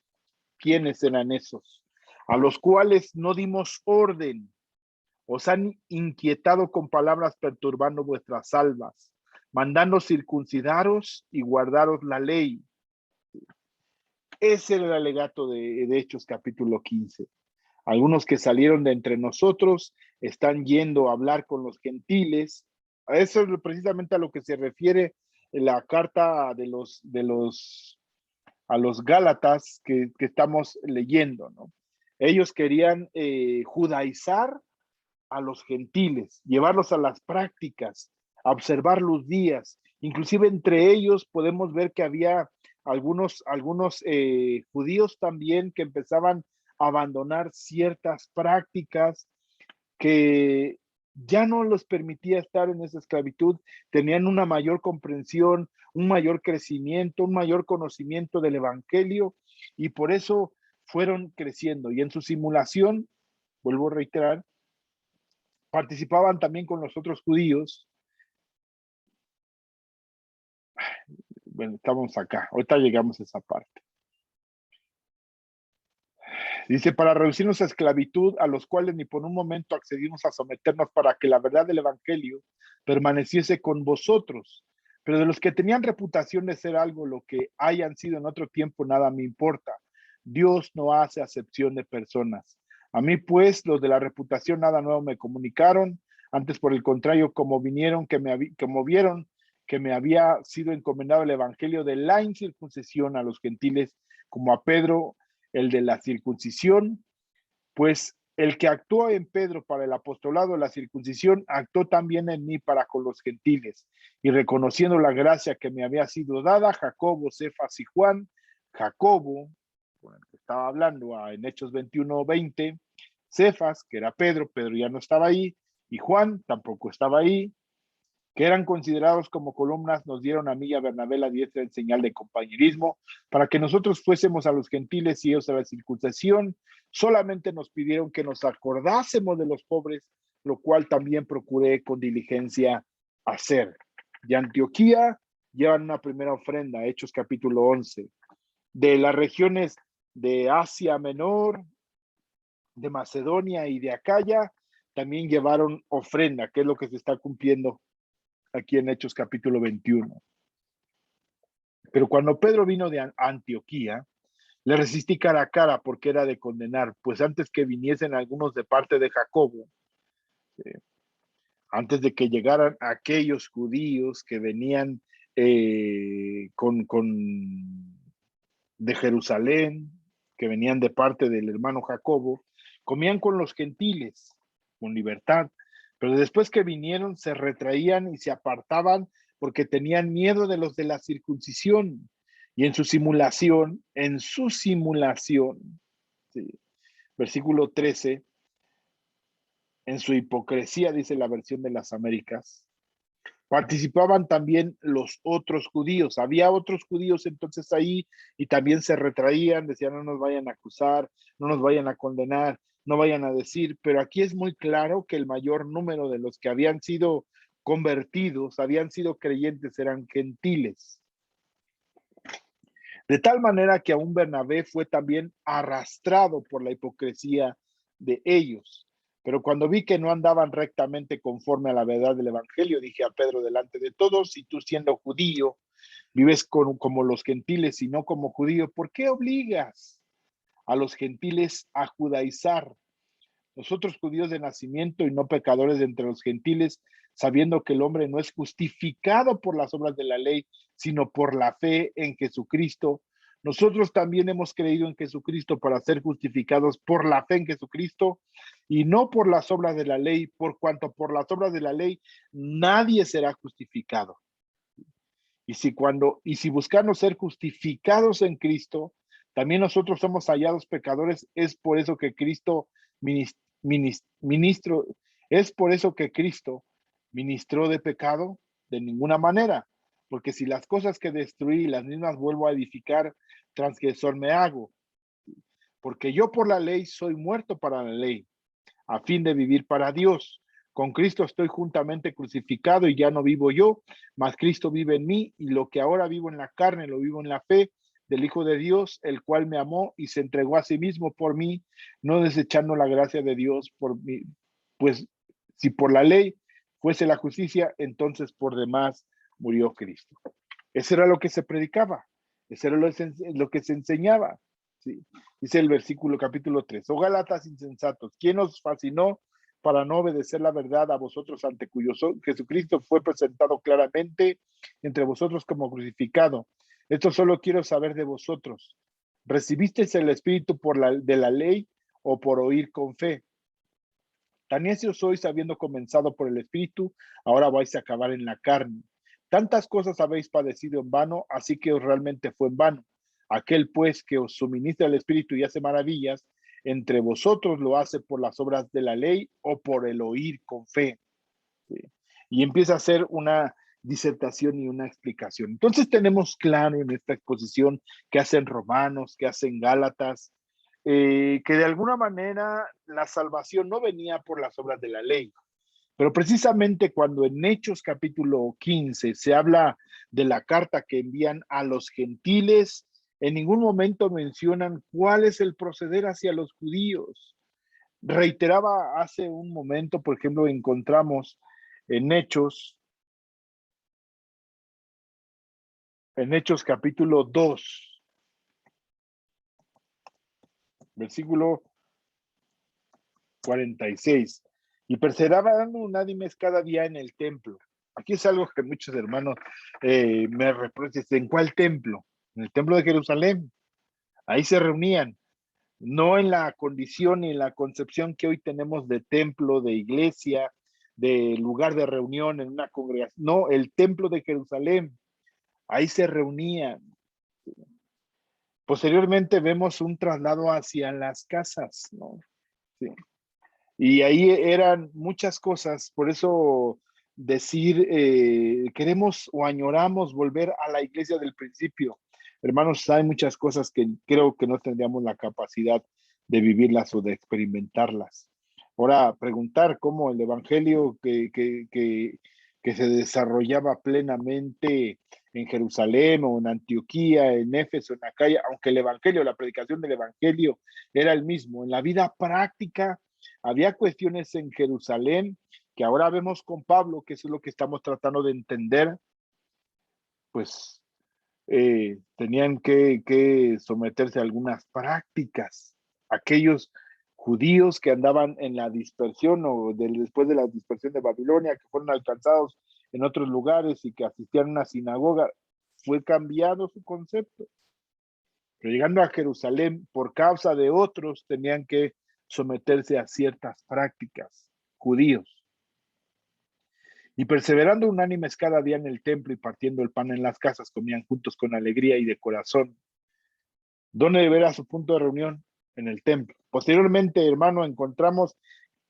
¿Quiénes eran esos? A los cuales no dimos orden. Os han inquietado con palabras perturbando vuestras almas, mandando circuncidaros y guardaros la ley. Ese era el alegato de Hechos capítulo 15. Algunos que salieron de entre nosotros están yendo a hablar con los gentiles. A eso es precisamente a lo que se refiere la carta a los Gálatas que estamos leyendo, ¿no? Ellos querían judaizar a los gentiles, llevarlos a las prácticas, a observar los días. Inclusive entre ellos podemos ver que había algunos judíos también que empezaban a abandonar ciertas prácticas que ya no los permitía estar en esa esclavitud, tenían una mayor comprensión, un mayor crecimiento, un mayor conocimiento del evangelio, y por eso fueron creciendo. Y en su simulación, vuelvo a reiterar, participaban también con los otros judíos. Bueno, estamos acá, ahorita llegamos a esa parte. Dice, para reducirnos a esclavitud, a los cuales ni por un momento accedimos a someternos para que la verdad del evangelio permaneciese con vosotros. Pero de los que tenían reputación de ser algo, lo que hayan sido en otro tiempo, nada me importa. Dios no hace acepción de personas. A mí, pues, los de la reputación nada nuevo me comunicaron. Antes, por el contrario, como vieron que me había sido encomendado el evangelio de la incircuncisión a los gentiles, como a Pedro, el de la circuncisión, pues el que actuó en Pedro para el apostolado de la circuncisión, actuó también en mí para con los gentiles. Y reconociendo la gracia que me había sido dada, Jacobo, Cefas y Juan, Jacobo, con el que estaba hablando en Hechos 21:20, Cefas, que era Pedro, Pedro ya no estaba ahí, y Juan tampoco estaba ahí, que eran considerados como columnas, nos dieron a mí y a Bernabé la diestra en señal de compañerismo, para que nosotros fuésemos a los gentiles y ellos a la circuncisión. Solamente nos pidieron que nos acordásemos de los pobres, lo cual también procuré con diligencia hacer. De Antioquía llevan una primera ofrenda, Hechos capítulo 11. De las regiones de Asia Menor, de Macedonia y de Acaya, también llevaron ofrenda, que es lo que se está cumpliendo aquí en Hechos capítulo 21. Pero cuando Pedro vino de Antioquía, le resistí cara a cara porque era de condenar, pues antes que viniesen algunos de parte de Jacobo, antes de que llegaran aquellos judíos que venían de Jerusalén, que venían de parte del hermano Jacobo, comían con los gentiles, con libertad, pero después que vinieron se retraían y se apartaban porque tenían miedo de los de la circuncisión. Y en su simulación, sí, versículo 13, en su hipocresía, dice la versión de las Américas, participaban también los otros judíos. Había otros judíos entonces ahí y también se retraían, decían no nos vayan a acusar, no nos vayan a condenar, no vayan a decir, pero aquí es muy claro que el mayor número de los que habían sido convertidos, habían sido creyentes, eran gentiles. De tal manera que aún Bernabé fue también arrastrado por la hipocresía de ellos. Pero cuando vi que no andaban rectamente conforme a la verdad del evangelio, dije a Pedro delante de todos, si tú siendo judío vives como los gentiles y no como judío, ¿por qué obligas a los gentiles a judaizar? Nosotros judíos de nacimiento y no pecadores de entre los gentiles, sabiendo que el hombre no es justificado por las obras de la ley, sino por la fe en Jesucristo. Nosotros también hemos creído en Jesucristo para ser justificados por la fe en Jesucristo y no por las obras de la ley, por cuanto por las obras de la ley nadie será justificado. Y si buscamos ser justificados en Cristo, también nosotros somos hallados pecadores, es por eso que Cristo es por eso que Cristo ministró de pecado de ninguna manera, porque si las cosas que destruí las mismas vuelvo a edificar, transgresor me hago, porque yo por la ley soy muerto para la ley, a fin de vivir para Dios, Con Cristo estoy juntamente crucificado y ya no vivo yo, mas Cristo vive en mí, y lo que ahora vivo en la carne lo vivo en la fe del Hijo de Dios, el cual me amó y se entregó a sí mismo por mí, no desechando la gracia de Dios por mí. Pues si por la ley fuese la justicia, entonces por demás murió Cristo. Eso era lo que se predicaba, eso era lo que se enseñaba. ¿Sí? Dice el versículo capítulo 3, oh Gálatas insensatos, ¿quién os fascinó para no obedecer la verdad a vosotros, ante cuyo Jesucristo fue presentado claramente entre vosotros como crucificado? Esto solo quiero saber de vosotros. ¿Recibisteis el Espíritu de la ley o por oír con fe? Tan necios sois, habiendo comenzado por el Espíritu, ahora vais a acabar en la carne. Tantas cosas habéis padecido en vano, así que realmente fue en vano. Aquel pues que os suministra el Espíritu y hace maravillas, entre vosotros lo hace por las obras de la ley o por el oír con fe. ¿Sí? Y empieza a hacer una disertación y una explicación. Entonces tenemos claro en esta exposición que hacen Romanos, que hacen Gálatas, que de alguna manera la salvación no venía por las obras de la ley. Pero precisamente cuando en Hechos capítulo 15 se habla de la carta que envían a los gentiles, en ningún momento mencionan cuál es el proceder hacia los judíos. Reiteraba hace un momento, por ejemplo, encontramos en Hechos capítulo 2, versículo 46. Y perseveraban unánimes cada día en el templo. Aquí es algo que muchos hermanos me reprochan. ¿En cuál templo? En el templo de Jerusalén. Ahí se reunían. No en la condición y en la concepción que hoy tenemos de templo, de iglesia, de lugar de reunión en una congregación. No, el templo de Jerusalén. Ahí se reunían. Posteriormente vemos un traslado hacia las casas, ¿no? Sí. Y ahí eran muchas cosas, por eso decir, queremos o añoramos volver a la iglesia del principio. Hermanos, hay muchas cosas que creo que no tendríamos la capacidad de vivirlas o de experimentarlas. Ahora, preguntar cómo el evangelio que se desarrollaba plenamente en Jerusalén o en Antioquía, en Éfeso, en Acaya, aunque el evangelio, la predicación del evangelio era el mismo, en la vida práctica había cuestiones en Jerusalén que ahora vemos con Pablo, que eso es lo que estamos tratando de entender, pues tenían que someterse a algunas prácticas. Aquellos judíos que andaban en la dispersión o después de la dispersión de Babilonia, que fueron alcanzados en otros lugares y que asistían a una sinagoga, fue cambiado su concepto. Pero llegando a Jerusalén, por causa de otros, tenían que someterse a ciertas prácticas, judíos. Y perseverando unánimes cada día en el templo y partiendo el pan en las casas, comían juntos con alegría y de corazón. ¿Dónde era su punto de reunión? En el templo. Posteriormente, hermano, encontramos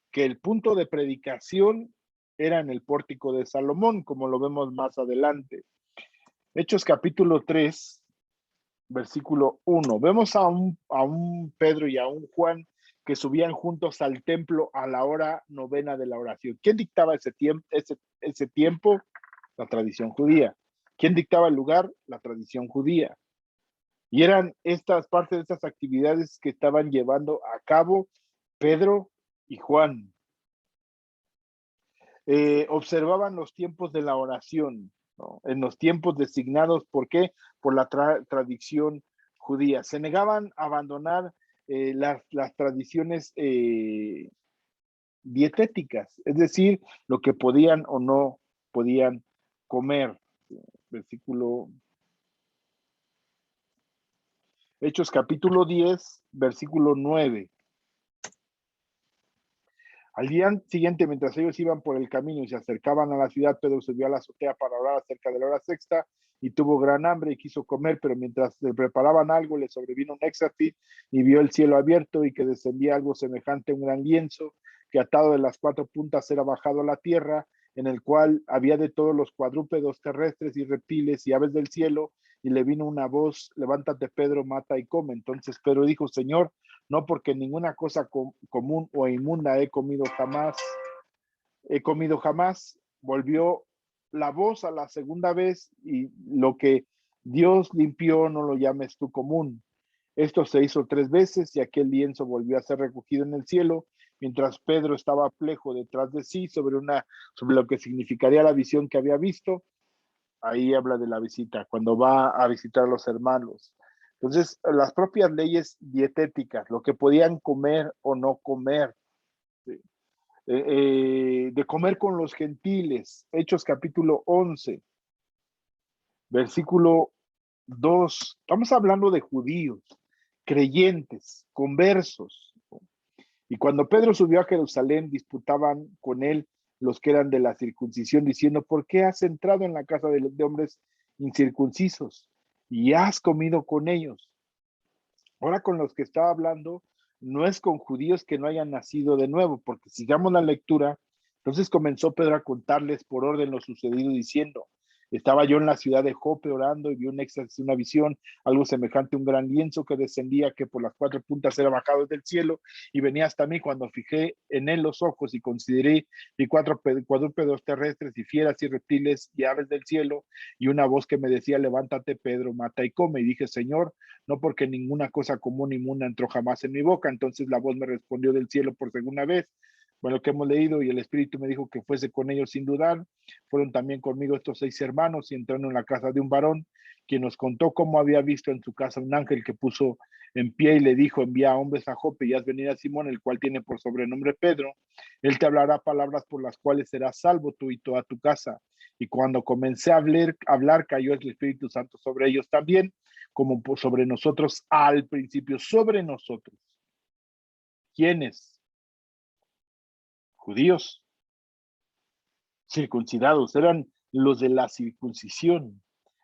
que el punto de predicación era en el pórtico de Salomón, como lo vemos más adelante. Hechos capítulo 3, versículo 1. Vemos a un Pedro y a un Juan que subían juntos al templo a la hora novena de la oración. ¿Quién dictaba ese tiempo? La tradición judía. ¿Quién dictaba el lugar? La tradición judía. Y eran estas partes de estas actividades que estaban llevando a cabo Pedro y Juan. Observaban los tiempos de la oración, ¿no? En los tiempos designados. ¿Por qué? Por la tradición judía. Se negaban a abandonar las tradiciones dietéticas, es decir, lo que podían o no podían comer. Versículo Hechos capítulo 10, versículo 9. Al día siguiente, mientras ellos iban por el camino y se acercaban a la ciudad, Pedro subió a la azotea para orar acerca de la hora sexta y tuvo gran hambre y quiso comer, pero mientras le preparaban algo, le sobrevino un éxtasis y vio el cielo abierto y que descendía algo semejante a un gran lienzo que atado de las cuatro puntas era bajado a la tierra, en el cual había de todos los cuadrúpedos terrestres y reptiles y aves del cielo, y le vino una voz: levántate, Pedro, mata y come. Entonces Pedro dijo: Señor, no, porque ninguna cosa común o inmunda he comido jamás. he comido jamás. Volvió la voz a la segunda vez y lo que Dios limpió no lo llames tú común. Esto se hizo 3 veces y aquel lienzo volvió a ser recogido en el cielo, mientras Pedro estaba plejo detrás de sí sobre lo que significaría la visión que había visto. Ahí habla de la visita, cuando va a visitar a los hermanos. Entonces, las propias leyes dietéticas, lo que podían comer o no comer, ¿sí? De comer con los gentiles, Hechos capítulo 11, versículo 2. Estamos hablando de judíos, creyentes, conversos. Y cuando Pedro subió a Jerusalén, disputaban con él los que eran de la circuncisión, diciendo, ¿por qué has entrado en la casa de hombres incircuncisos y has comido con ellos? Ahora con los que estaba hablando, no es con judíos que no hayan nacido de nuevo, porque sigamos la lectura. Entonces comenzó Pedro a contarles por orden lo sucedido, diciendo, estaba yo en la ciudad de Jope orando y vi un éxtasis, una visión, algo semejante a un gran lienzo que descendía, que por las 4 puntas era bajado del cielo y venía hasta mí. Cuando fijé en él los ojos y consideré, vi 4 cuadrúpedos terrestres y fieras y reptiles y aves del cielo, y una voz que me decía, levántate Pedro, mata y come. Y dije, Señor, no, porque ninguna cosa común inmunda entró jamás en mi boca. Entonces la voz me respondió del cielo por segunda vez, bueno, que hemos leído, y el Espíritu me dijo que fuese con ellos sin dudar. Fueron también conmigo estos 6 hermanos y entraron en la casa de un varón, quien nos contó cómo había visto en su casa un ángel que puso en pie y le dijo, envía a hombres a Jope y haz venir a Simón, el cual tiene por sobrenombre Pedro. Él te hablará palabras por las cuales serás salvo tú y toda tu casa. Y cuando comencé a hablar, cayó el Espíritu Santo sobre ellos también, como sobre nosotros al principio, sobre nosotros. ¿Quiénes? Judíos, circuncidados, eran los de la circuncisión.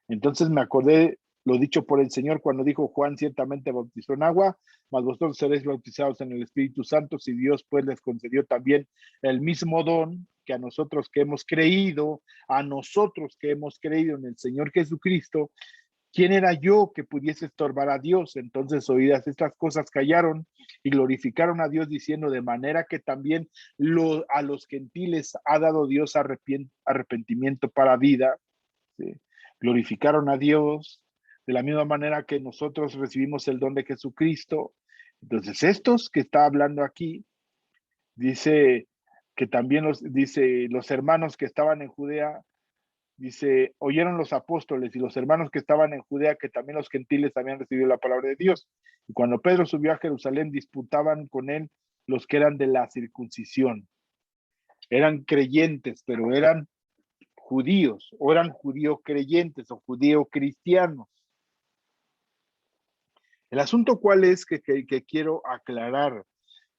Entonces me acordé lo dicho por el Señor cuando dijo, Juan ciertamente bautizó en agua, mas vosotros seréis bautizados en el Espíritu Santo, si Dios pues les concedió también el mismo don que a nosotros que hemos creído, en el Señor Jesucristo. ¿Quién era yo que pudiese estorbar a Dios? Entonces, oídas estas cosas, callaron y glorificaron a Dios, diciendo, de manera que también a los gentiles ha dado Dios arrepentimiento para vida. ¿Sí? Glorificaron a Dios de la misma manera que nosotros recibimos el don de Jesucristo. Entonces, estos que está hablando aquí, dice que también los hermanos que estaban en Judea, dice, oyeron los apóstoles y los hermanos que estaban en Judea que también los gentiles habían recibido la palabra de Dios. Y cuando Pedro subió a Jerusalén, disputaban con él los que eran de la circuncisión. Eran creyentes, pero eran judíos, o eran judíos creyentes o judíos cristianos. El asunto cuál es que quiero aclarar,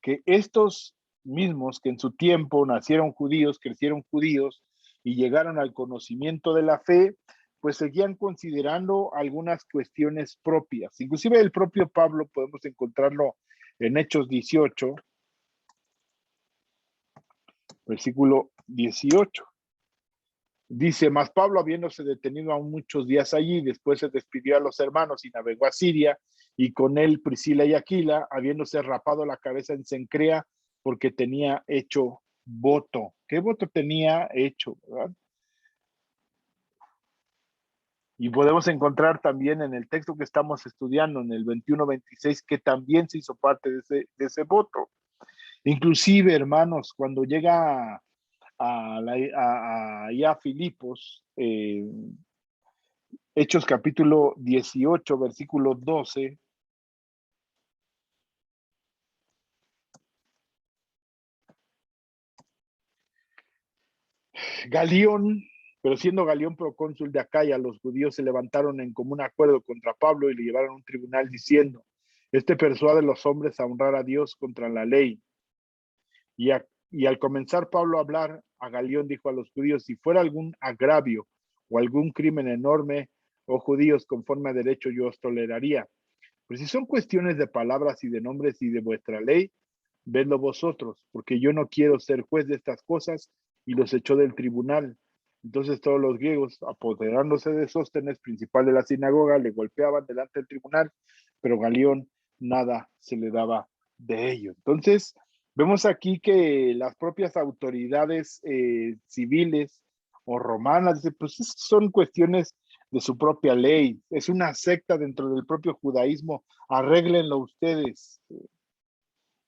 que estos mismos que en su tiempo nacieron judíos, crecieron judíos y llegaron al conocimiento de la fe, pues seguían considerando algunas cuestiones propias. Inclusive el propio Pablo podemos encontrarlo en Hechos 18, versículo 18. Dice, mas Pablo, habiéndose detenido aún muchos días allí, después se despidió a los hermanos y navegó a Siria, y con él Priscila y Aquila, habiéndose rapado la cabeza en Cencrea, porque tenía hecho voto. ¿Qué voto tenía hecho, verdad? Y podemos encontrar también en el texto que estamos estudiando, en el 21-26, que también se hizo parte de ese voto. Inclusive, hermanos, cuando llega a Filipos, Hechos capítulo 18, versículo 12. Galión, pero siendo Galión procónsul de Acaya, los judíos se levantaron en común acuerdo contra Pablo y le llevaron a un tribunal diciendo, este persuade a los hombres a honrar a Dios contra la ley. Y al comenzar Pablo a hablar, a Galión dijo a los judíos, si fuera algún agravio o algún crimen enorme, oh judíos, conforme a derecho yo os toleraría. Pero si son cuestiones de palabras y de nombres y de vuestra ley, vedlo vosotros, porque yo no quiero ser juez de estas cosas, y los echó del tribunal. Entonces todos los griegos, apoderándose de Sóstenes, principal de la sinagoga, le golpeaban delante del tribunal, pero Galión nada se le daba de ello. Entonces, Vemos aquí que las propias autoridades civiles o romanas dicen, pues esas son cuestiones de su propia ley, es una secta dentro del propio judaísmo, arréglenlo ustedes.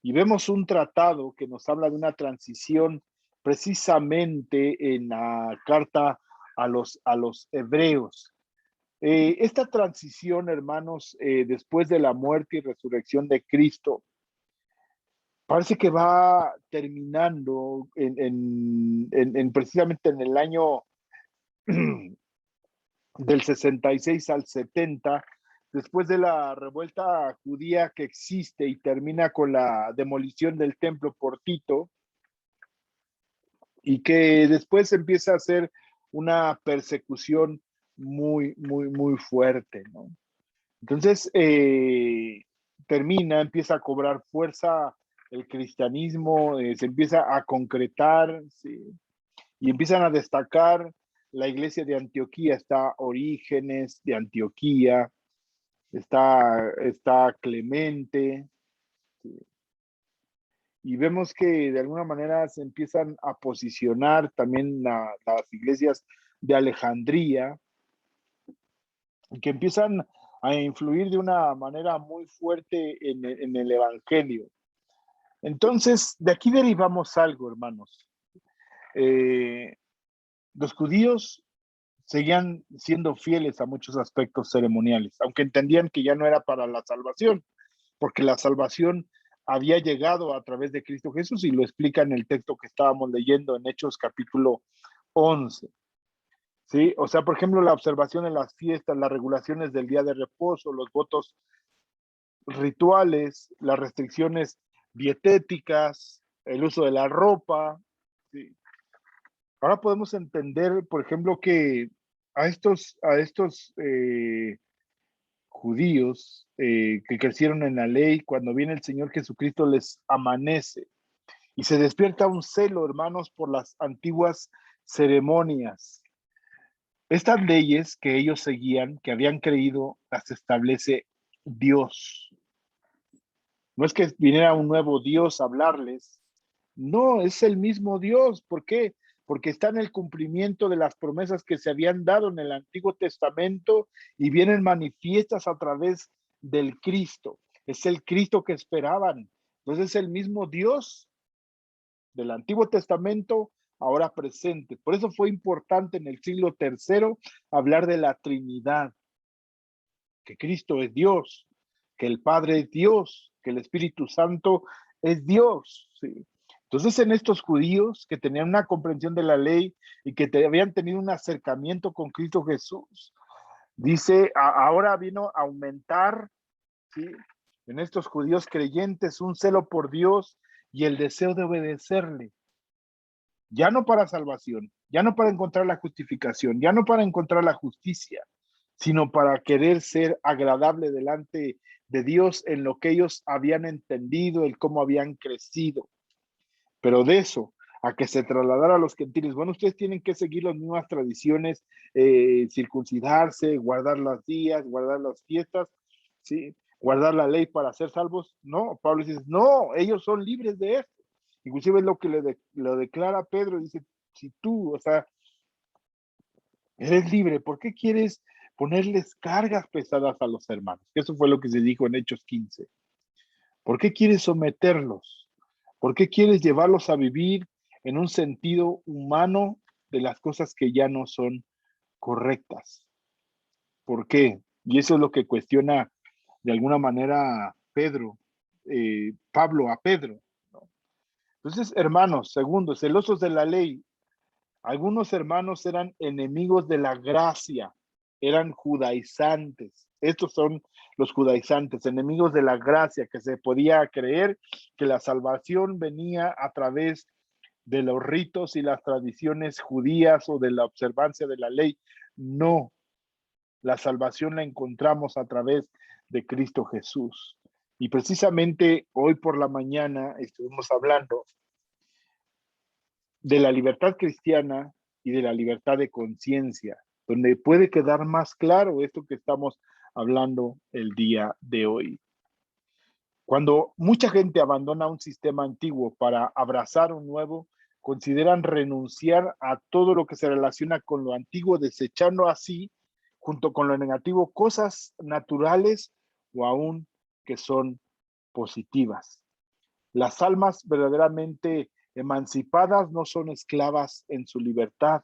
Y vemos un tratado que nos habla de una transición precisamente en la carta a los hebreos. Esta transición, hermanos, después de la muerte y resurrección de Cristo, parece que va terminando precisamente en el año del 66 al 70, después de la revuelta judía que existe y termina con la demolición del templo por Tito, y que después empieza a ser una persecución muy fuerte, ¿no? Entonces, empieza a cobrar fuerza el cristianismo, se empieza a concretar, ¿sí? Y empiezan a destacar la iglesia de Antioquía, está Orígenes de Antioquía, está Clemente, ¿sí? Y vemos que de alguna manera se empiezan a posicionar también las iglesias de Alejandría, que empiezan a influir de una manera muy fuerte en el Evangelio. Entonces, de aquí derivamos algo, hermanos. Los judíos seguían siendo fieles a muchos aspectos ceremoniales, aunque entendían que ya no era para la salvación, porque la salvación había llegado a través de Cristo Jesús y lo explica en el texto que estábamos leyendo en Hechos capítulo 11. ¿Sí? O sea, por ejemplo, la observación en las fiestas, las regulaciones del día de reposo, los votos rituales, las restricciones dietéticas, el uso de la ropa. ¿Sí? Ahora podemos entender, por ejemplo, que a estos judíos que crecieron en la ley, cuando viene el Señor Jesucristo les amanece y se despierta un celo, hermanos, por las antiguas ceremonias. Estas leyes que ellos seguían, que habían creído, las establece Dios. No es que viniera un nuevo Dios a hablarles, no, es el mismo Dios. ¿Por qué? Porque está en el cumplimiento de las promesas que se habían dado en el Antiguo Testamento y vienen manifiestas a través del Cristo. Es el Cristo que esperaban. Entonces es el mismo Dios del Antiguo Testamento ahora presente. Por eso fue importante en el siglo III hablar de la Trinidad, que Cristo es Dios, que el Padre es Dios, que el Espíritu Santo es Dios. ¿Sí? Entonces, en estos judíos que tenían una comprensión de la ley y que habían tenido un acercamiento con Cristo Jesús, dice, ahora vino a aumentar, ¿sí? En estos judíos creyentes un celo por Dios y el deseo de obedecerle, ya no para salvación, ya no para encontrar la justificación, ya no para encontrar la justicia, sino para querer ser agradable delante de Dios en lo que ellos habían entendido, el cómo habían crecido. Pero de eso, a que se trasladara a los gentiles, bueno, ustedes tienen que seguir las mismas tradiciones, circuncidarse, guardar los días, guardar las fiestas, ¿sí? Guardar la ley para ser salvos. No, Pablo dice, no, ellos son libres de esto. Inclusive es lo que lo declara Pedro, dice, si tú, o sea, eres libre, ¿por qué quieres ponerles cargas pesadas a los hermanos? Eso fue lo que se dijo en Hechos 15. ¿Por qué quieres someterlos? ¿Por qué quieres llevarlos a vivir en un sentido humano de las cosas que ya no son correctas? ¿Por qué? Y eso es lo que cuestiona de alguna manera Pablo a Pedro, ¿no? Entonces, hermanos, segundo, celosos de la ley, algunos hermanos eran enemigos de la gracia, eran judaizantes. Estos son los judaizantes, enemigos de la gracia, que se podía creer que la salvación venía a través de los ritos y las tradiciones judías o de la observancia de la ley. No, la salvación la encontramos a través de Cristo Jesús. Y precisamente hoy por la mañana estuvimos hablando de la libertad cristiana y de la libertad de conciencia, donde puede quedar más claro esto que estamos hablando el día de hoy. Cuando mucha gente abandona un sistema antiguo para abrazar un nuevo, consideran renunciar a todo lo que se relaciona con lo antiguo, desechando así, junto con lo negativo, cosas naturales o aún que son positivas. Las almas verdaderamente emancipadas no son esclavas en su libertad.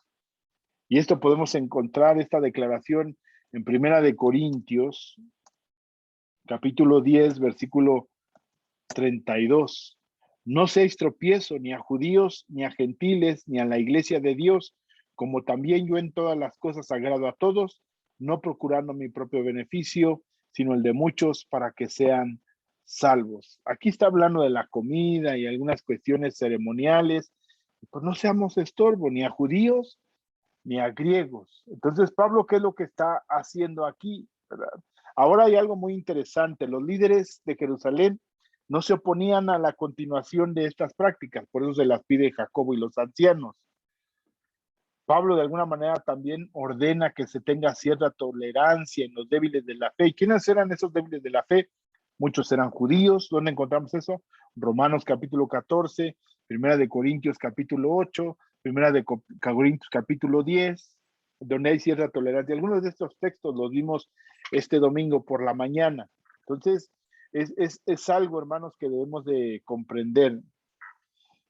Y esto podemos encontrar esta declaración en Primera de Corintios, capítulo 10, versículo 32. No seáis tropiezo ni a judíos, ni a gentiles, ni a la iglesia de Dios, como también yo en todas las cosas agrado a todos, no procurando mi propio beneficio, sino el de muchos para que sean salvos. Aquí está hablando de la comida y algunas cuestiones ceremoniales. Pues no seamos estorbo ni a judíos ni a griegos. Entonces, Pablo, ¿qué es lo que está haciendo aquí? ¿Verdad? Ahora hay algo muy interesante. Los líderes de Jerusalén no se oponían a la continuación de estas prácticas, por eso se las pide Jacobo y los ancianos. Pablo de alguna manera también ordena que se tenga cierta tolerancia en los débiles de la fe. ¿Y quiénes eran esos débiles de la fe? Muchos eran judíos. ¿Dónde encontramos eso? Romanos capítulo 14, Primera de Corintios capítulo 8, Primera de Corintios capítulo 10, donde hay cierta tolerancia. Algunos de estos textos los vimos este domingo por la mañana. Entonces, es algo, hermanos, que debemos de comprender.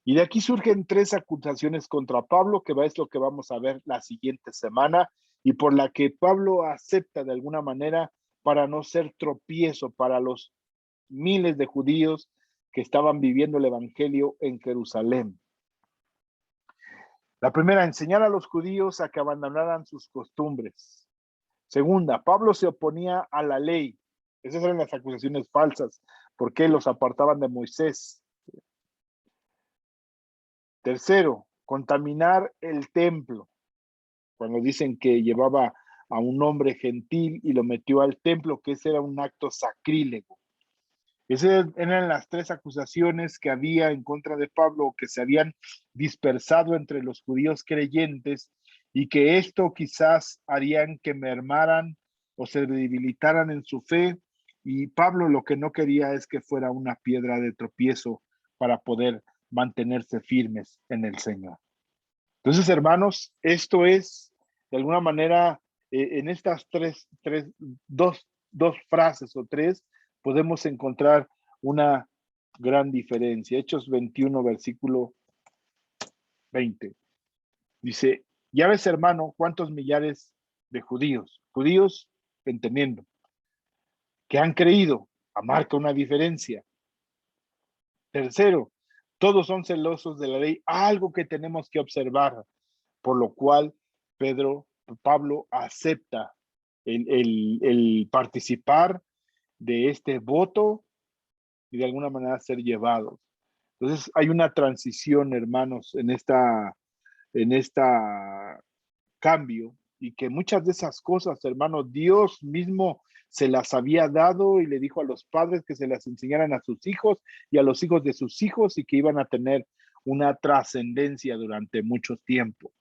Y de aquí surgen tres acusaciones contra Pablo, que es lo que vamos a ver la siguiente semana, y por la que Pablo acepta de alguna manera para no ser tropiezo para los miles de judíos que estaban viviendo el evangelio en Jerusalén. La primera, enseñar a los judíos a que abandonaran sus costumbres. Segunda, Pablo se oponía a la ley. Esas eran las acusaciones falsas, porque los apartaban de Moisés. Tercero, contaminar el templo. Cuando dicen que llevaba a un hombre gentil y lo metió al templo, que ese era un acto sacrílego. Esas eran las tres acusaciones que había en contra de Pablo, que se habían dispersado entre los judíos creyentes y que esto quizás harían que mermaran o se debilitaran en su fe. Y Pablo lo que no quería es que fuera una piedra de tropiezo para poder mantenerse firmes en el Señor. Entonces, hermanos, esto es de alguna manera en estas dos frases o tres, podemos encontrar una gran diferencia. Hechos 21, versículo 20. Dice, ya ves, hermano, cuántos millares de judíos entendiendo, que han creído, marca una diferencia. Tercero, todos son celosos de la ley, algo que tenemos que observar, por lo cual Pablo acepta el participar de este voto y de alguna manera ser llevados. Entonces hay una transición, hermanos, en esta cambio, y que muchas de esas cosas, hermanos, Dios mismo se las había dado y le dijo a los padres que se las enseñaran a sus hijos y a los hijos de sus hijos, y que iban a tener una trascendencia durante mucho tiempo.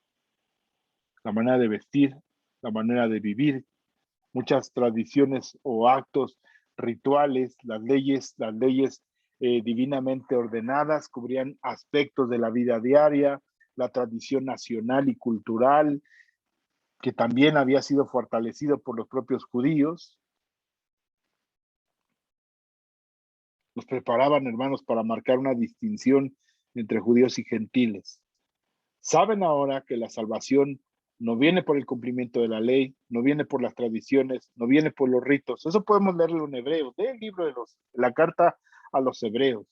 La manera de vestir, la manera de vivir, muchas tradiciones o actos rituales, las leyes divinamente ordenadas cubrían aspectos de la vida diaria, la tradición nacional y cultural, que también había sido fortalecido por los propios judíos. Nos preparaban, hermanos, para marcar una distinción entre judíos y gentiles. Saben ahora que la salvación no viene por el cumplimiento de la ley, no viene por las tradiciones, no viene por los ritos. Eso podemos leerlo en Hebreos, del libro de la carta a los Hebreos.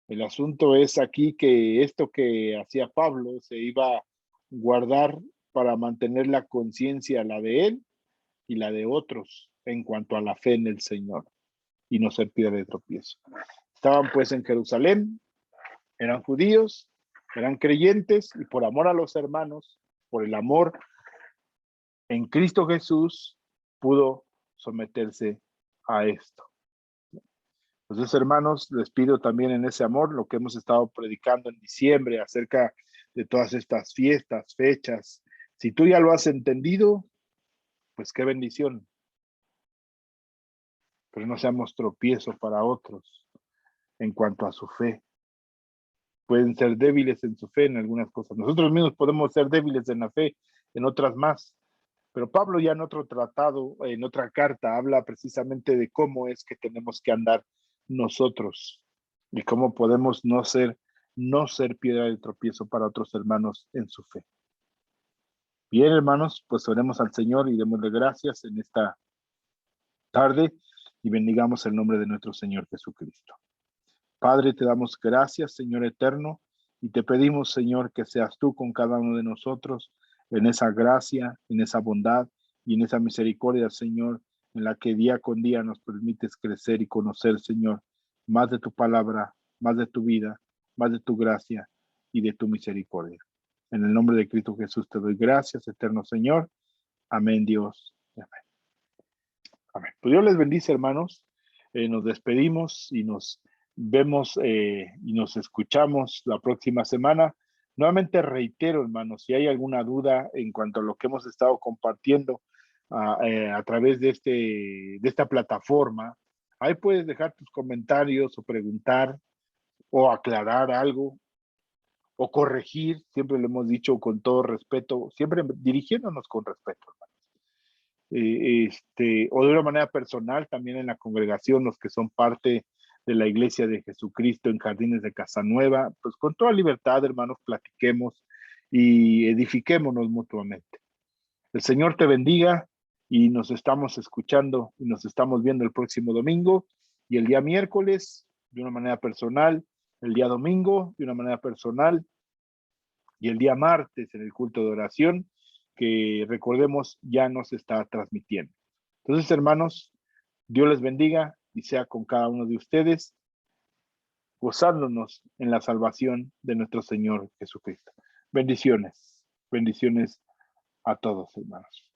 El asunto es aquí que esto que hacía Pablo se iba a guardar para mantener la conciencia, la de él y la de otros, en cuanto a la fe en el Señor, y no ser piedra de tropiezo. Estaban pues en Jerusalén, eran judíos, eran creyentes, y por amor a los hermanos, por el amor en Cristo Jesús, pudo someterse a esto. Entonces, hermanos, les pido también en ese amor lo que hemos estado predicando en diciembre acerca de todas estas fiestas, fechas. Si tú ya lo has entendido, pues qué bendición. pero no seamos tropiezo para otros en cuanto a su fe. Pueden ser débiles en su fe en algunas cosas. Nosotros mismos podemos ser débiles en la fe, en otras más. Pero Pablo ya en otro tratado, en otra carta, habla precisamente de cómo es que tenemos que andar nosotros y cómo podemos no ser piedra de tropiezo para otros hermanos en su fe. Bien, hermanos, pues oremos al Señor y démosle gracias en esta tarde y bendigamos el nombre de nuestro Señor Jesucristo. Padre, te damos gracias, Señor eterno, y te pedimos, Señor, que seas tú con cada uno de nosotros en esa gracia, en esa bondad y en esa misericordia, Señor, en la que día con día nos permites crecer y conocer, Señor, más de tu palabra, más de tu vida, más de tu gracia y de tu misericordia. En el nombre de Cristo Jesús te doy gracias, eterno Señor. Amén, Dios. Amén. Amén. Pues Dios les bendice, hermanos. Nos despedimos y nos vemos y nos escuchamos la próxima semana. Nuevamente reitero, hermanos, si hay alguna duda en cuanto a lo que hemos estado compartiendo a través de esta plataforma, ahí puedes dejar tus comentarios o preguntar o aclarar algo o corregir, siempre lo hemos dicho con todo respeto, siempre dirigiéndonos con respeto, hermano. O de una manera personal, también en la congregación, los que son parte de la Iglesia de Jesucristo en Jardines de Casanueva, pues con toda libertad, hermanos, platiquemos y edifiquémonos mutuamente. El Señor te bendiga y nos estamos escuchando y nos estamos viendo el próximo domingo y el día miércoles de una manera personal, el día domingo de una manera personal y el día martes en el culto de oración que recordemos ya nos está transmitiendo. Entonces, hermanos, Dios les bendiga y sea con cada uno de ustedes, gozándonos en la salvación de nuestro Señor Jesucristo. Bendiciones, bendiciones a todos, hermanos.